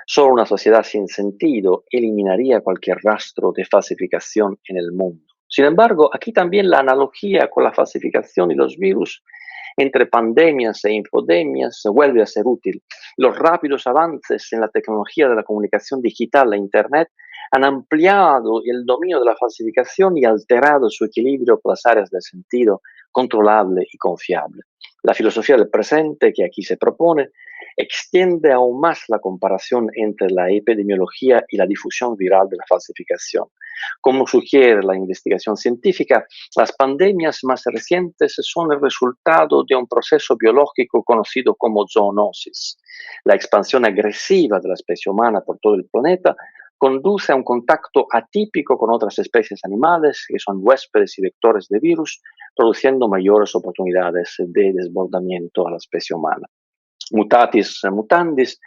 Solo una sociedad sin sentido eliminaría cualquier rastro de falsificación en el mundo. Sin embargo, aquí también la analogía con la falsificación y los virus entre pandemias e infodemias vuelve a ser útil. Los rápidos avances en la tecnología de la comunicación digital e Internet han ampliado el dominio de la falsificación y alterado su equilibrio con las áreas del sentido controlable y confiable. La filosofía del presente que aquí se propone extiende aún más la comparación entre la epidemiología y la difusión viral de la falsificación. Como sugiere la investigación científica, las pandemias más recientes son el resultado de un proceso biológico conocido como zoonosis. La expansión agresiva de la especie humana por todo el planeta conduce a un contacto atípico con otras especies animales que son huéspedes y vectores de virus, produciendo mayores oportunidades de desbordamiento a la especie humana. Mutatis mutandis,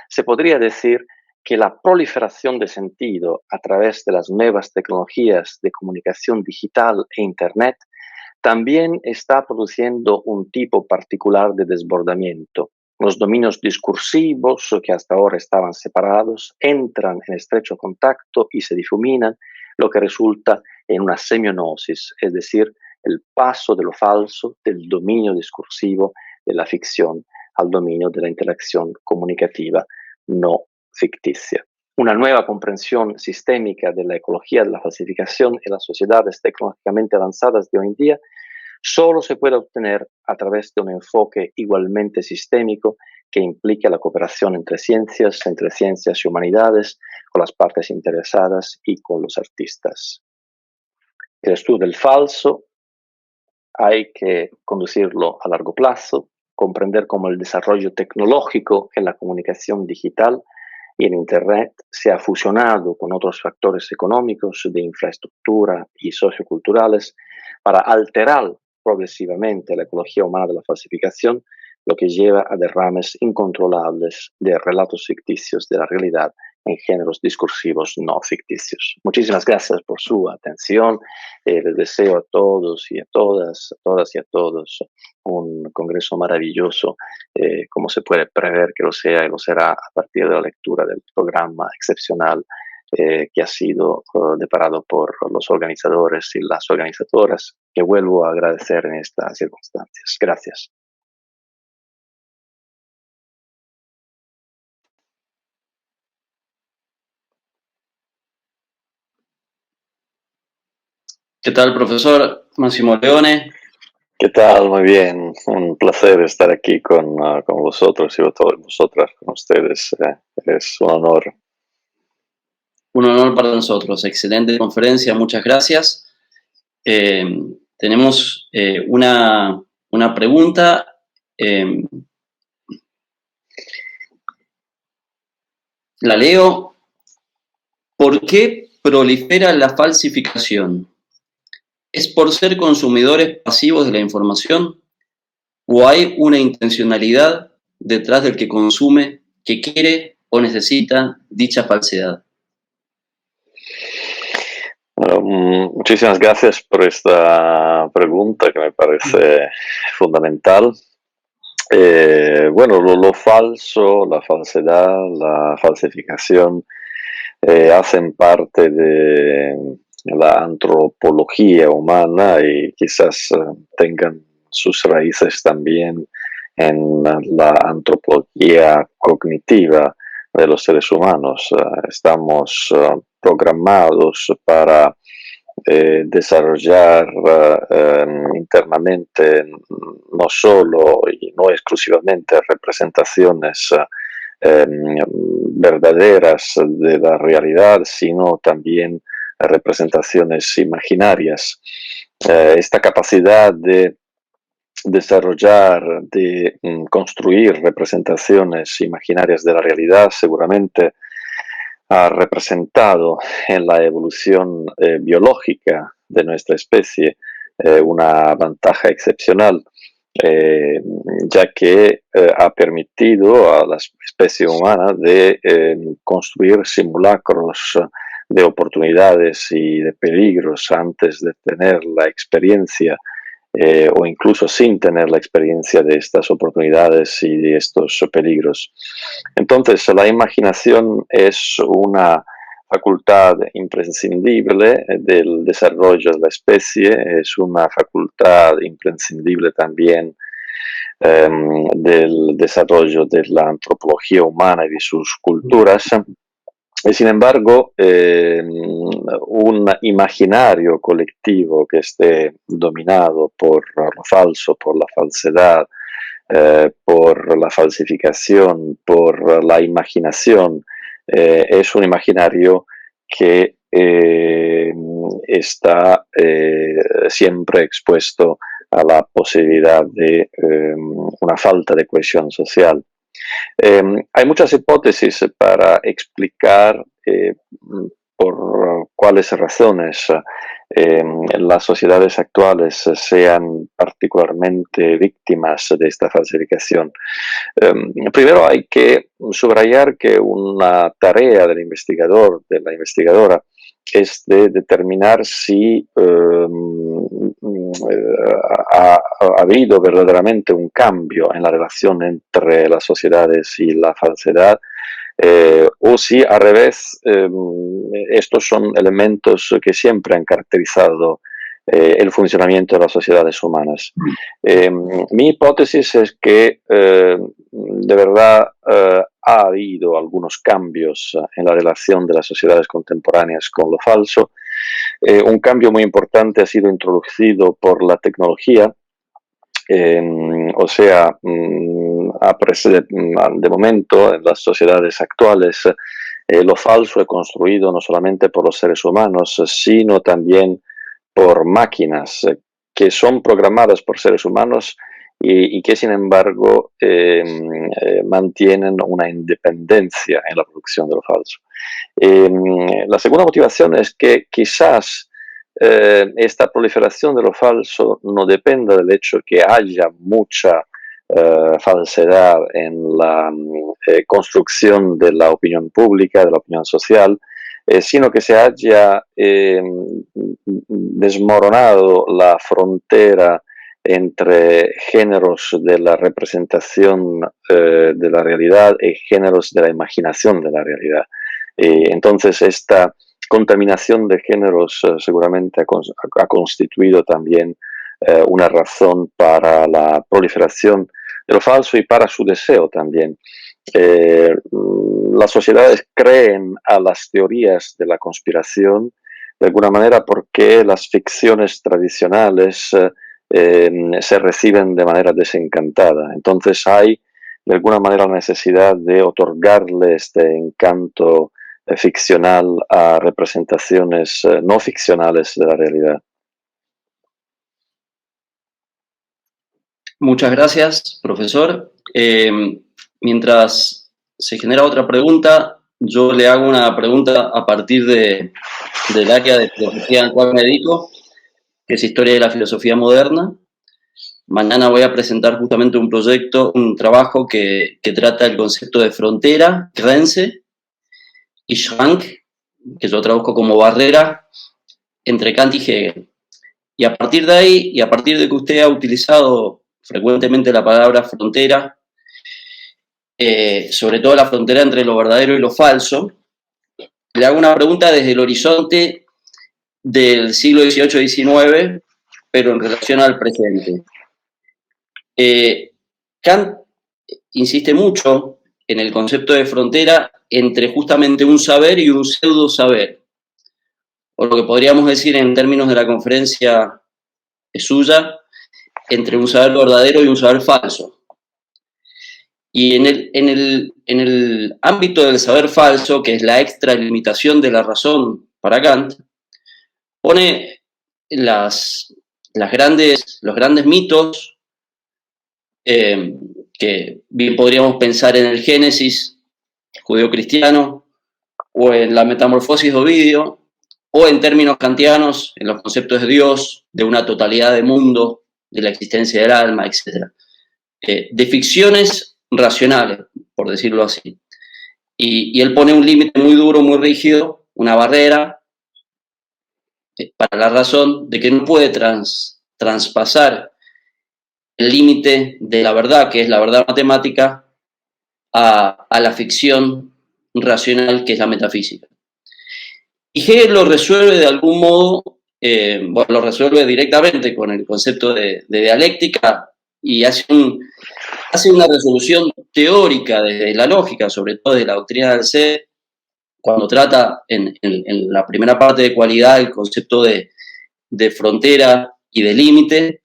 se podría decir que la proliferación de sentido a través de las nuevas tecnologías de comunicación digital e Internet también está produciendo un tipo particular de desbordamiento. Los dominios discursivos, que hasta ahora estaban separados, entran en estrecho contacto y se difuminan, lo que resulta en una semionosis, es decir, el paso de lo falso del dominio discursivo de la ficción al dominio de la interacción comunicativa no ficticia. Una nueva comprensión sistémica de la ecología de la falsificación en las sociedades tecnológicamente avanzadas de hoy en día solo se puede obtener a través de un enfoque igualmente sistémico que implique la cooperación entre ciencias y humanidades, con las partes interesadas y con los artistas. El estudio del falso hay que conducirlo a largo plazo, comprender cómo el desarrollo tecnológico en la comunicación digital y en Internet se ha fusionado con otros factores económicos, de infraestructura y socioculturales para alterar progresivamente la ecología humana de la falsificación, lo que lleva a derrames incontrolables de relatos ficticios de la realidad en géneros discursivos no ficticios. Muchísimas gracias por su atención. Les deseo a todos y a todas y a todos un congreso maravilloso, como se puede prever que lo sea y lo será a partir de la lectura del programa excepcional que ha sido deparado por los organizadores y las organizadoras, que vuelvo a agradecer en estas circunstancias. Gracias. ¿Qué tal, profesor Máximo Leone? ¿Qué tal? Muy bien. Un placer estar aquí con vosotros y vosotras, con ustedes. Es un honor. Un honor para nosotros. Excelente conferencia, muchas gracias. Tenemos una pregunta. La leo. ¿Por qué prolifera la falsificación? ¿Es por ser consumidores pasivos de la información? ¿O hay una intencionalidad detrás del que consume, que quiere o necesita dicha falsedad? Bueno, muchísimas gracias por esta pregunta que me parece fundamental. Bueno, lo falso, la falsedad, la falsificación hacen parte de la antropología humana y quizás tengan sus raíces también en la antropología cognitiva de los seres humanos. Estamos programados para desarrollar internamente no solo y no exclusivamente representaciones verdaderas de la realidad, sino también representaciones imaginarias. Esta capacidad de desarrollar, de construir representaciones imaginarias de la realidad seguramente ha representado en la evolución biológica de nuestra especie una ventaja excepcional, ya que ha permitido a la especie humana de construir simulacros de oportunidades y de peligros antes de tener la experiencia o incluso sin tener la experiencia de estas oportunidades y de estos peligros. Entonces, la imaginación es una facultad imprescindible del desarrollo de la especie, es una facultad imprescindible también del desarrollo de la antropología humana y de sus culturas. Y sin embargo, un imaginario colectivo que esté dominado por lo falso, por la falsedad, por la falsificación, por la imaginación, es un imaginario que está siempre expuesto a la posibilidad de una falta de cohesión social. Hay muchas hipótesis para explicar por cuáles razones las sociedades actuales sean particularmente víctimas de esta falsificación. Primero hay que subrayar que una tarea del investigador, de la investigadora, es de determinar si ha habido verdaderamente un cambio en la relación entre las sociedades y la falsedad, o si al revés estos son elementos que siempre han caracterizado el funcionamiento de las sociedades humanas. Mi hipótesis es que de verdad ha habido algunos cambios en la relación de las sociedades contemporáneas con lo falso. Un cambio muy importante ha sido introducido por la tecnología. O sea, de momento en las sociedades actuales lo falso es construido no solamente por los seres humanos, sino también por máquinas que son programadas por seres humanos y que sin embargo mantienen una independencia en la producción de lo falso. La segunda motivación es que quizás esta proliferación de lo falso no dependa del hecho que haya mucha falsedad en la construcción de la opinión pública, de la opinión social, sino que se haya desmoronado la frontera entre géneros de la representación de la realidad y géneros de la imaginación de la realidad. Entonces, esta contaminación de géneros seguramente ha constituido también una razón para la proliferación de lo falso y para su deseo también. Las sociedades creen a las teorías de la conspiración de alguna manera porque las ficciones tradicionales se reciben de manera desencantada. Entonces hay de alguna manera la necesidad de otorgarle este encanto ficcional a representaciones no ficcionales de la realidad. Muchas gracias, profesor. Mientras se genera otra pregunta, yo le hago una pregunta a partir del área de filosofía al cual me dedico, que es Historia de la Filosofía Moderna. Mañana voy a presentar justamente un proyecto, un trabajo que trata el concepto de frontera, Grenze, y Schrank, que yo traduzco como barrera, entre Kant y Hegel. Y a partir de ahí, y a partir de que usted ha utilizado frecuentemente la palabra frontera, sobre todo la frontera entre lo verdadero y lo falso, le hago una pregunta desde el horizonte del siglo XVIII-XIX, pero en relación al presente. Kant insiste mucho en el concepto de frontera entre justamente un saber y un pseudo saber, o lo que podríamos decir en términos de la conferencia suya, entre un saber verdadero y un saber falso. Y en el ámbito del saber falso, que es la extralimitación de la razón para Kant, pone los grandes mitos que bien podríamos pensar en el Génesis judeo-cristiano, o en la Metamorfosis de Ovidio, o en términos kantianos, en los conceptos de Dios, de una totalidad de mundo, de la existencia del alma, etc. De ficciones racionales, por decirlo así. Y él pone un límite muy duro, muy rígido, una barrera para la razón de que no puede traspasar el límite de la verdad, que es la verdad matemática, a la ficción racional, que es la metafísica. Y Hegel lo resuelve de algún modo, bueno, lo resuelve directamente con el concepto de dialéctica y hace una resolución teórica de la lógica, sobre todo de la doctrina del ser, cuando trata en la primera parte de cualidad el concepto de frontera y de límite.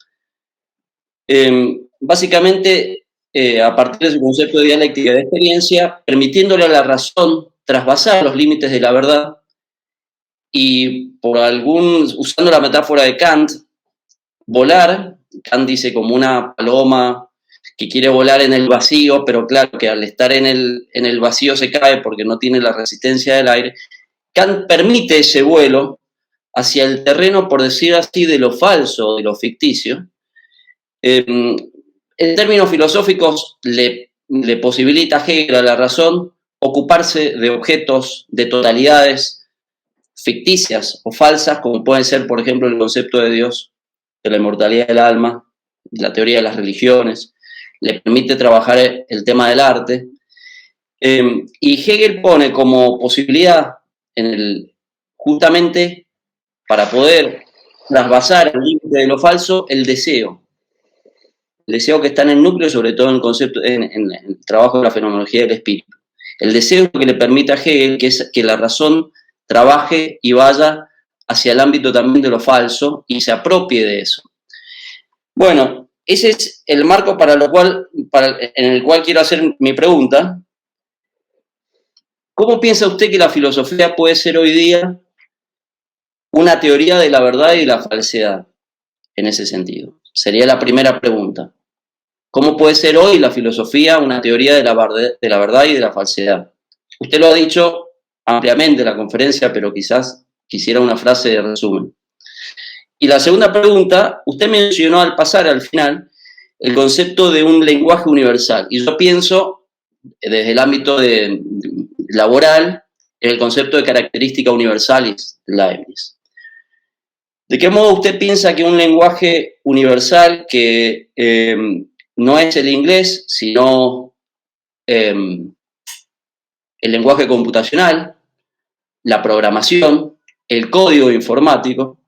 Básicamente, a partir de ese concepto de dialéctica de experiencia, permitiéndole a la razón trasvasar los límites de la verdad y usando la metáfora de Kant, volar. Kant dice como una paloma que quiere volar en el vacío, pero claro que al estar en el vacío se cae porque no tiene la resistencia del aire. Kant permite ese vuelo hacia el terreno, por decir así, de lo falso, de lo ficticio. En términos filosóficos, le posibilita a Hegel, a la razón, ocuparse de objetos, de totalidades ficticias o falsas, como pueden ser, por ejemplo, el concepto de Dios, de la inmortalidad del alma, la teoría de las religiones. Le permite trabajar el tema del arte. Y Hegel pone como posibilidad, justamente para poder trasvasar el límite de lo falso, el deseo. El deseo que está en el núcleo, sobre todo en el concepto, en el trabajo de la fenomenología del espíritu. El deseo que le permite a Hegel que la razón trabaje y vaya hacia el ámbito también de lo falso y se apropie de eso. Bueno, ese es el marco en el cual quiero hacer mi pregunta. ¿Cómo piensa usted que la filosofía puede ser hoy día una teoría de la verdad y de la falsedad en ese sentido? Sería la primera pregunta. ¿Cómo puede ser hoy la filosofía una teoría de la verdad y de la falsedad? Usted lo ha dicho ampliamente en la conferencia, pero quizás quisiera una frase de resumen. Y la segunda pregunta, usted mencionó al pasar, al final, el concepto de un lenguaje universal. Y yo pienso, desde el ámbito laboral, en el concepto de característica universalis de Leibniz. ¿De qué modo usted piensa que un lenguaje universal que no es el inglés, sino el lenguaje computacional, la programación, el código informático,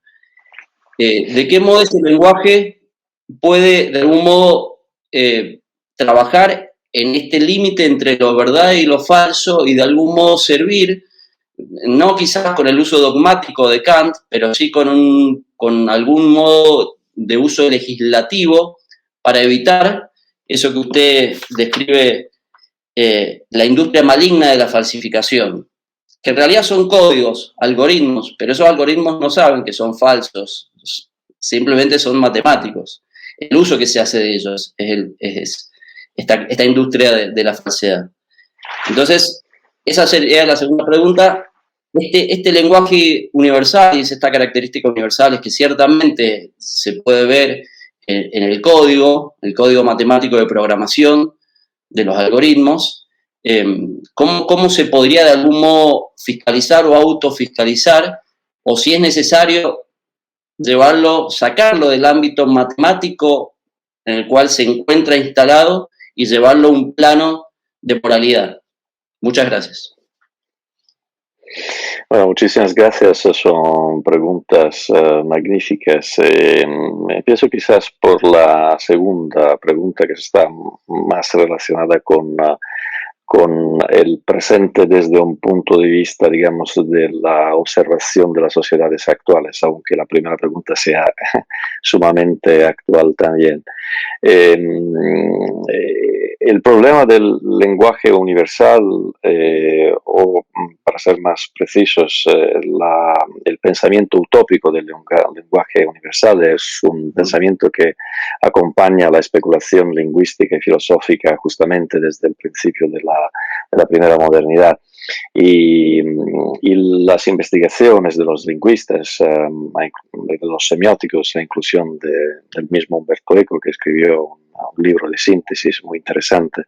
de qué modo ese lenguaje puede de algún modo trabajar en este límite entre lo verdad y lo falso y de algún modo servir, no quizás con el uso dogmático de Kant, pero sí con algún modo de uso legislativo para evitar eso que usted describe, la industria maligna de la falsificación, que en realidad son códigos, algoritmos, pero esos algoritmos no saben que son falsos, simplemente son matemáticos. El uso que se hace de ellos es esta industria de la falsedad. Entonces, esa sería la segunda pregunta. Este lenguaje universal y esta característica universal es que ciertamente se puede ver en el código matemático de programación de los algoritmos. ¿Cómo se podría de algún modo fiscalizar o autofiscalizar, o si es necesario sacarlo del ámbito matemático en el cual se encuentra instalado y llevarlo a un plano de moralidad? Muchas gracias. Bueno, muchísimas gracias, son preguntas magníficas. Empiezo quizás por la segunda pregunta, que está más relacionada con el presente desde un punto de vista, digamos, de la observación de las sociedades actuales, aunque la primera pregunta sea sumamente actual también. El problema del lenguaje universal, o para ser más precisos, el pensamiento utópico del lenguaje universal es un pensamiento que acompaña la especulación lingüística y filosófica justamente desde el principio de la primera modernidad. Y las investigaciones de los lingüistas, de los semióticos, la inclusión del mismo Umberto Eco, que escribió un libro de síntesis muy interesante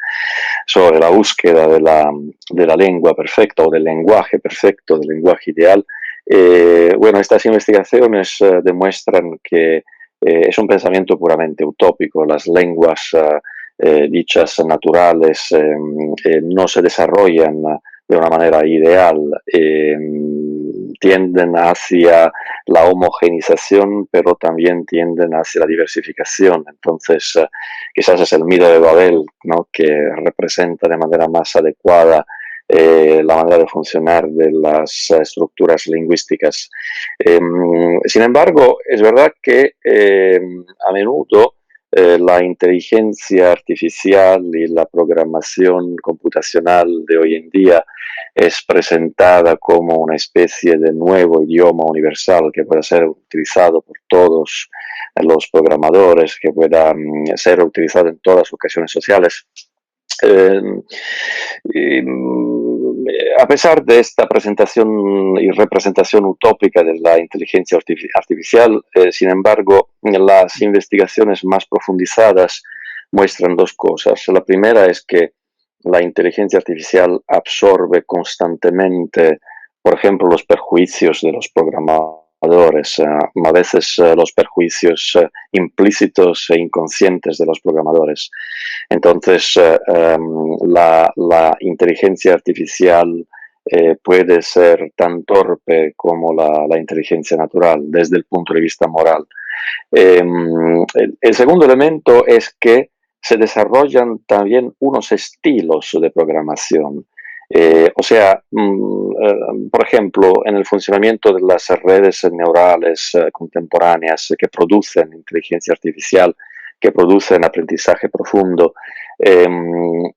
sobre la búsqueda de la lengua perfecta o del lenguaje perfecto, del lenguaje ideal. Bueno, estas investigaciones demuestran que es un pensamiento puramente utópico. Las lenguas dichas naturales no se desarrollan de una manera ideal, tienden hacia la homogenización, pero también tienden hacia la diversificación. Entonces, quizás es el mito de Babel, ¿no?, que representa de manera más adecuada la manera de funcionar de las estructuras lingüísticas. Sin embargo, es verdad que a menudo la inteligencia artificial y la programación computacional de hoy en día es presentada como una especie de nuevo idioma universal que pueda ser utilizado por todos los programadores, que pueda ser utilizado en todas las ocasiones sociales. A pesar de esta presentación y representación utópica de la inteligencia artificial, sin embargo, las investigaciones más profundizadas muestran dos cosas. La primera es que la inteligencia artificial absorbe constantemente, por ejemplo, los perjuicios de los programadores, a veces los perjuicios implícitos e inconscientes de los programadores. Entonces, la inteligencia artificial puede ser tan torpe como la inteligencia natural desde el punto de vista moral. El segundo elemento es que se desarrollan también unos estilos de programación. Por ejemplo, en el funcionamiento de las redes neurales contemporáneas que producen inteligencia artificial, que producen aprendizaje profundo, el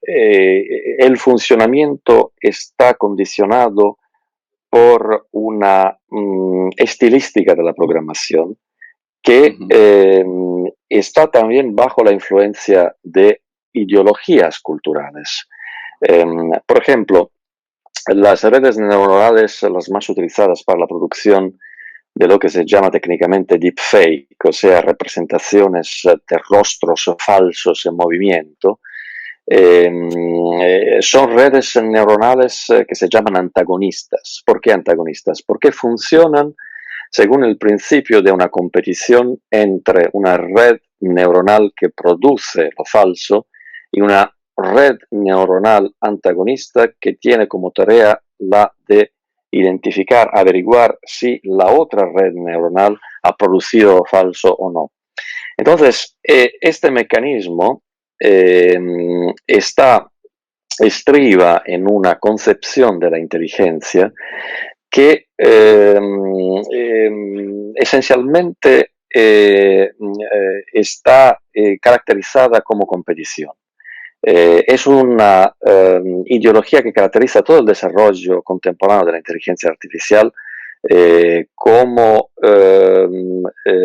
funcionamiento está condicionado por una estilística de la programación que está también bajo la influencia de ideologías culturales. Por ejemplo, las redes neuronales, las más utilizadas para la producción de lo que se llama técnicamente deepfake, o sea, representaciones de rostros falsos en movimiento, son redes neuronales que se llaman antagonistas. ¿Por qué antagonistas? Porque funcionan según el principio de una competición entre una red neuronal que produce lo falso y una red neuronal antagonista que tiene como tarea la de identificar, averiguar si la otra red neuronal ha producido lo falso o no. Entonces, este mecanismo estriba en una concepción de la inteligencia que esencialmente está caracterizada como competición. Es una ideología que caracteriza todo el desarrollo contemporáneo de la inteligencia artificial como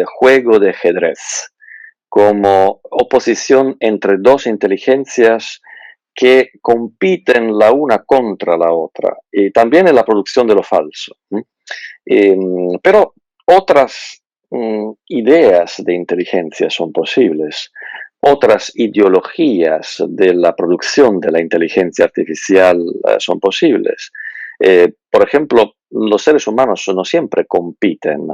juego de ajedrez, como oposición entre dos inteligencias que compiten la una contra la otra, y también en la producción de lo falso. Pero otras ideas de inteligencia son posibles, otras ideologías de la producción de la inteligencia artificial son posibles. Por ejemplo, los seres humanos no siempre compiten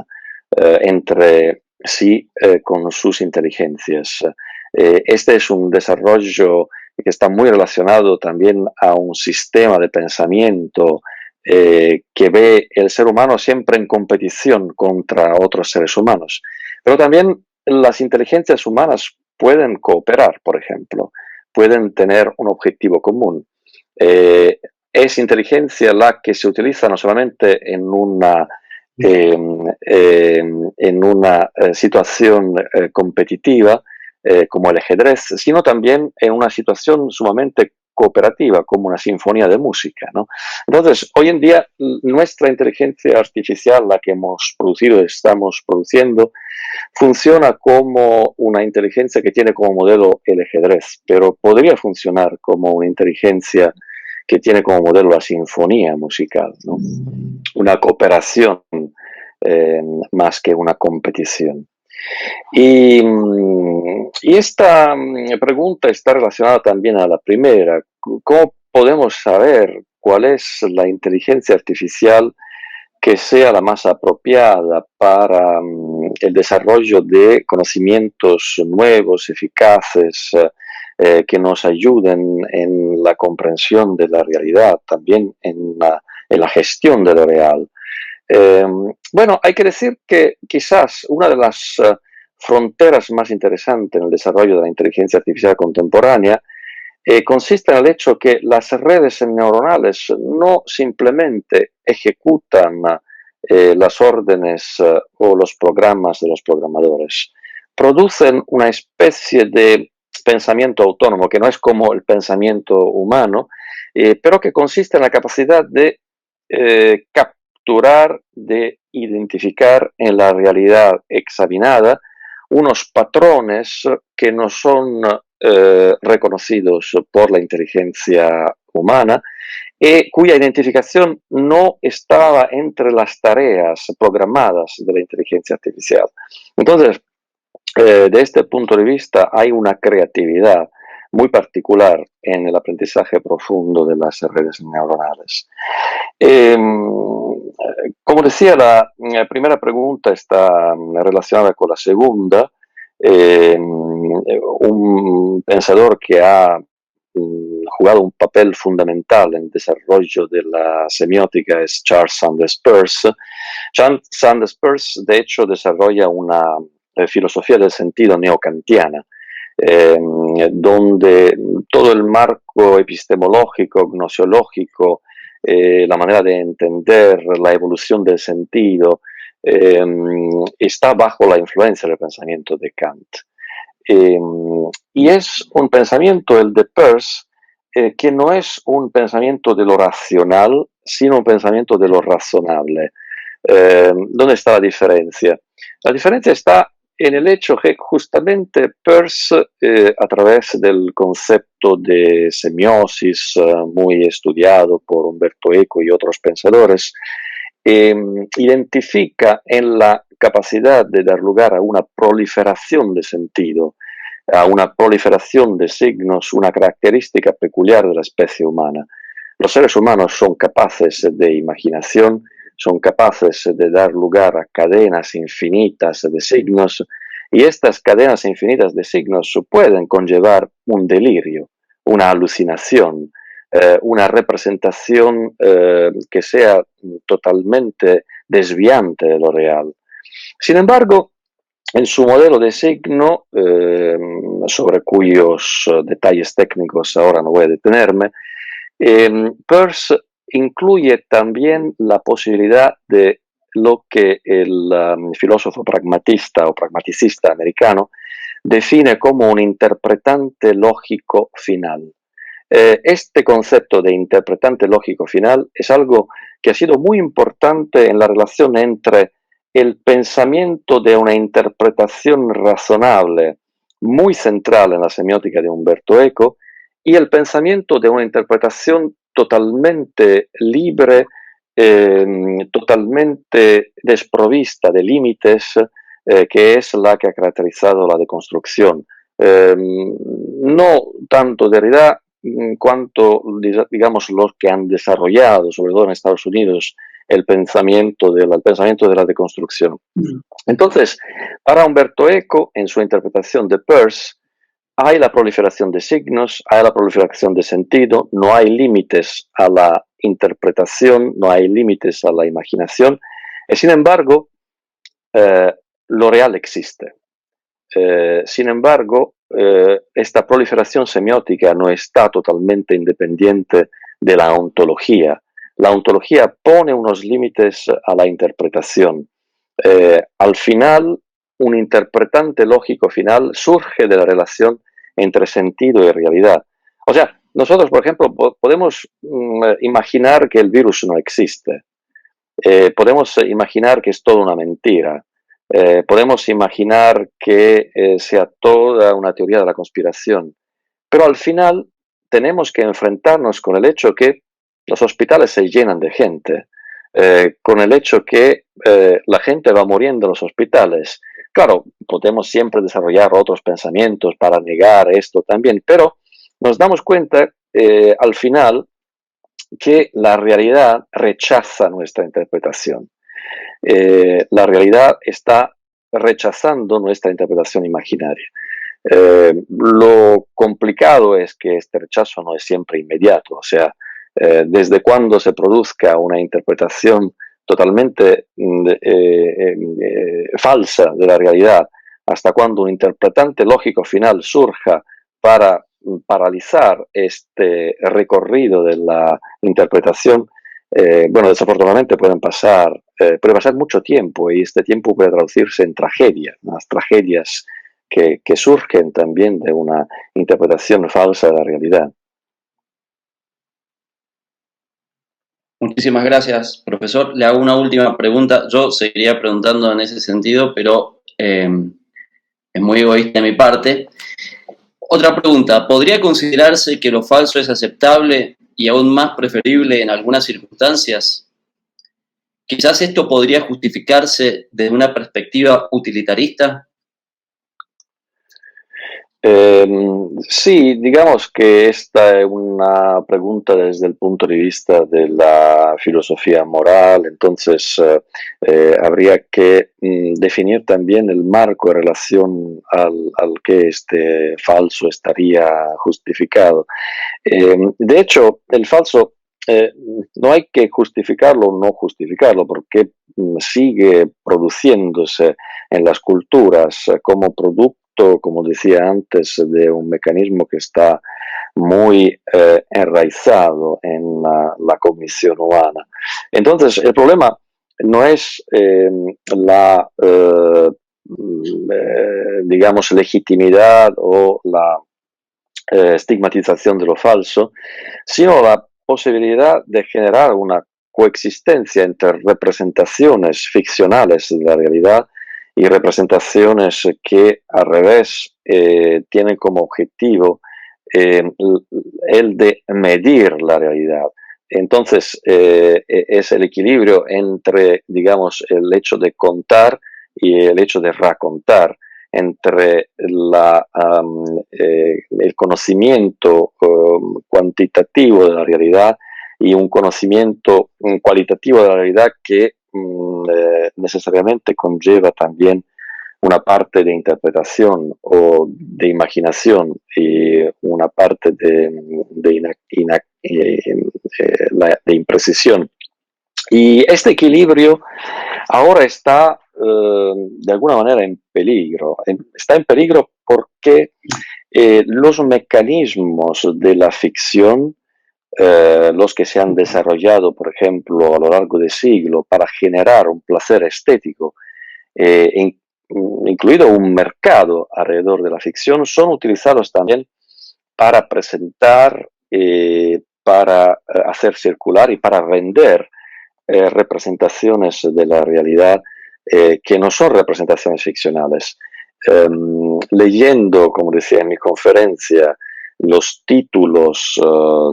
entre sí con sus inteligencias. Este es un desarrollo que está muy relacionado también a un sistema de pensamiento que ve el ser humano siempre en competición contra otros seres humanos. Pero también las inteligencias humanas pueden cooperar, por ejemplo, pueden tener un objetivo común. Es inteligencia la que se utiliza no solamente en una situación competitiva, como el ajedrez, sino también en una situación sumamente cooperativa, como una sinfonía de música, ¿no? Entonces, hoy en día, nuestra inteligencia artificial, la que hemos producido, estamos produciendo, funciona como una inteligencia que tiene como modelo el ajedrez, pero podría funcionar como una inteligencia que tiene como modelo la sinfonía musical, ¿no? Una cooperación más que una competición. Y esta pregunta está relacionada también a la primera. ¿Cómo podemos saber cuál es la inteligencia artificial que sea la más apropiada para el desarrollo de conocimientos nuevos, eficaces, que nos ayuden en la comprensión de la realidad, también en la gestión de lo real. Bueno, hay que decir que quizás una de las fronteras más interesantes en el desarrollo de la inteligencia artificial contemporánea consiste en el hecho que las redes neuronales no simplemente ejecutan las órdenes o los programas de los programadores, producen una especie de pensamiento autónomo que no es como el pensamiento humano, pero que consiste en la capacidad de capturar, de identificar en la realidad examinada unos patrones que no son reconocidos por la inteligencia humana y cuya identificación no estaba entre las tareas programadas de la inteligencia artificial. Entonces, de este punto de vista, hay una creatividad muy particular en el aprendizaje profundo de las redes neuronales. Como decía, la primera pregunta está relacionada con la segunda. Un pensador que ha jugado un papel fundamental en el desarrollo de la semiótica es Charles Sanders Peirce. Charles Sanders Peirce, de hecho, desarrolla una filosofía del sentido neocantiana, donde todo el marco epistemológico, gnosiológico, la manera de entender la evolución del sentido, está bajo la influencia del pensamiento de Kant. Y es un pensamiento, el de Peirce, que no es un pensamiento de lo racional, sino un pensamiento de lo razonable. ¿Dónde está la diferencia? La diferencia está en el hecho que justamente Peirce, a través del concepto de semiosis, muy estudiado por Umberto Eco y otros pensadores, identifica en la capacidad de dar lugar a una proliferación de sentido, a una proliferación de signos, una característica peculiar de la especie humana. Los seres humanos son capaces de imaginación, son capaces de dar lugar a cadenas infinitas de signos, y estas cadenas infinitas de signos pueden conllevar un delirio, una alucinación, una representación que sea totalmente desviante de lo real. Sin embargo, en su modelo de signo, sobre cuyos detalles técnicos ahora no voy a detenerme, Peirce incluye también la posibilidad de lo que el filósofo pragmatista o pragmaticista americano define como un interpretante lógico final. Este concepto de interpretante lógico final es algo que ha sido muy importante en la relación entre el pensamiento de una interpretación razonable, muy central en la semiótica de Umberto Eco, y el pensamiento de una interpretación totalmente libre, totalmente desprovista de límites, que es la que ha caracterizado la deconstrucción. No tanto Derrida cuanto, digamos, los que han desarrollado, sobre todo en Estados Unidos, el pensamiento de la deconstrucción. Entonces, para Umberto Eco, en su interpretación de Peirce, hay la proliferación de signos, hay la proliferación de sentido, no hay límites a la interpretación, no hay límites a la imaginación, y sin embargo, lo real existe. Sin embargo, esta proliferación semiótica no está totalmente independiente de la ontología. La ontología pone unos límites a la interpretación. Al final, un interpretante lógico final surge de la relación entre sentido y realidad. O sea, nosotros, por ejemplo, podemos imaginar que el virus no existe. Podemos imaginar que es toda una mentira. Podemos imaginar que sea toda una teoría de la conspiración, pero al final tenemos que enfrentarnos con el hecho que los hospitales se llenan de gente, con el hecho que la gente va muriendo en los hospitales. Claro, podemos siempre desarrollar otros pensamientos para negar esto también, pero nos damos cuenta al final que la realidad rechaza nuestra interpretación. La realidad está rechazando nuestra interpretación imaginaria. Lo complicado es que este rechazo no es siempre inmediato, o sea, desde cuando se produzca una interpretación totalmente falsa de la realidad, hasta cuando un interpretante lógico final surja para paralizar este recorrido de la interpretación, bueno, desafortunadamente puede pasar mucho tiempo y este tiempo puede traducirse en tragedias, las tragedias que surgen también de una interpretación falsa de la realidad. Muchísimas gracias, profesor. Le hago una última pregunta. Yo seguiría preguntando en ese sentido, pero es muy egoísta de mi parte. Otra pregunta, ¿podría considerarse que lo falso es aceptable y aún más preferible en algunas circunstancias? Quizás esto podría justificarse desde una perspectiva utilitarista. Sí, digamos que esta es una pregunta desde el punto de vista de la filosofía moral, entonces habría que definir también el marco en relación al que este falso estaría justificado. De hecho, el falso no hay que justificarlo o no justificarlo, porque sigue produciéndose en las culturas como producto, como decía antes, de un mecanismo que está muy enraizado en la cognición humana. Entonces, el problema no es digamos, legitimidad o la estigmatización de lo falso, sino la posibilidad de generar una coexistencia entre representaciones ficcionales de la realidad y representaciones que al revés tienen como objetivo el de medir la realidad. Entonces es el equilibrio entre, digamos, el hecho de contar y el hecho de racontar, entre el conocimiento cuantitativo de la realidad y un conocimiento cualitativo de la realidad que necesariamente conlleva también una parte de interpretación o de imaginación y una parte de imprecisión. Y este equilibrio ahora está de alguna manera en peligro. Está en peligro porque los mecanismos de la ficción, los que se han desarrollado, por ejemplo, a lo largo de siglos para generar un placer estético, incluido un mercado alrededor de la ficción, son utilizados también para presentar, para hacer circular y para vender representaciones de la realidad que no son representaciones ficcionales. Leyendo, como decía en mi conferencia, los títulos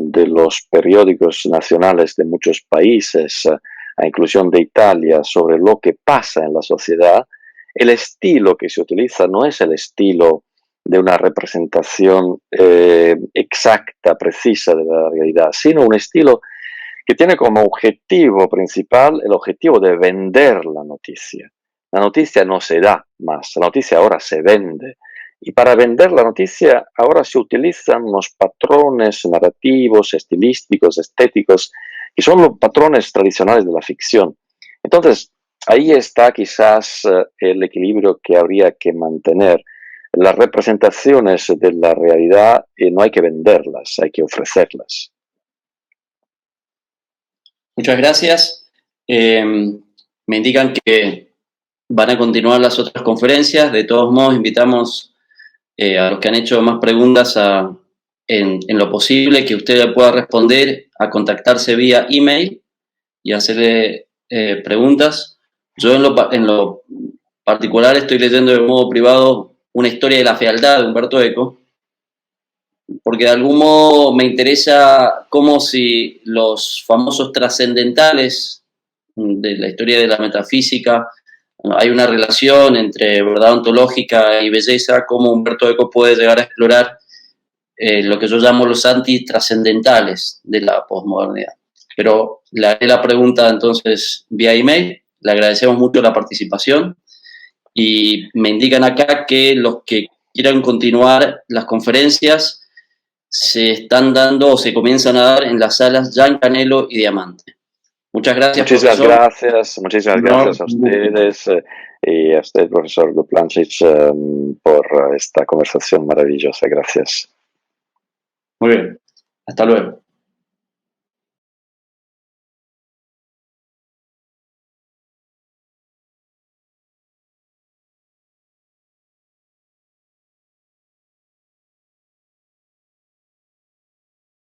de los periódicos nacionales de muchos países, a inclusión de Italia, sobre lo que pasa en la sociedad, el estilo que se utiliza no es el estilo de una representación exacta, precisa de la realidad, sino un estilo que tiene como objetivo principal el objetivo de vender la noticia. La noticia no se da más, la noticia ahora se vende. Y para vender la noticia ahora se utilizan unos patrones narrativos, estilísticos, estéticos, que son los patrones tradicionales de la ficción. Entonces, ahí está quizás el equilibrio que habría que mantener. Las representaciones de la realidad no hay que venderlas, hay que ofrecerlas. Muchas gracias. Me indican que van a continuar las otras conferencias. De todos modos, invitamos a los que han hecho más preguntas en lo posible que usted le pueda responder, a contactarse vía email y hacerle preguntas. Yo en lo particular estoy leyendo de modo privado Una historia de la fealdad de Umberto Eco, porque de algún modo me interesa cómo si los famosos trascendentales de la historia de la metafísica, hay una relación entre verdad ontológica y belleza, cómo Umberto Eco puede llegar a explorar lo que yo llamo los antitrascendentales de la posmodernidad. Pero le haré la pregunta entonces vía email. Le agradecemos mucho la participación Y me indican acá que los que quieran continuar las conferencias se están dando o se comienzan a dar en las salas Jan Canelo y Diamante. Muchas gracias, profesor. Muchísimas gracias a ustedes y a usted, profesor Duplanchich, por esta conversación maravillosa. Gracias. Muy bien, hasta luego.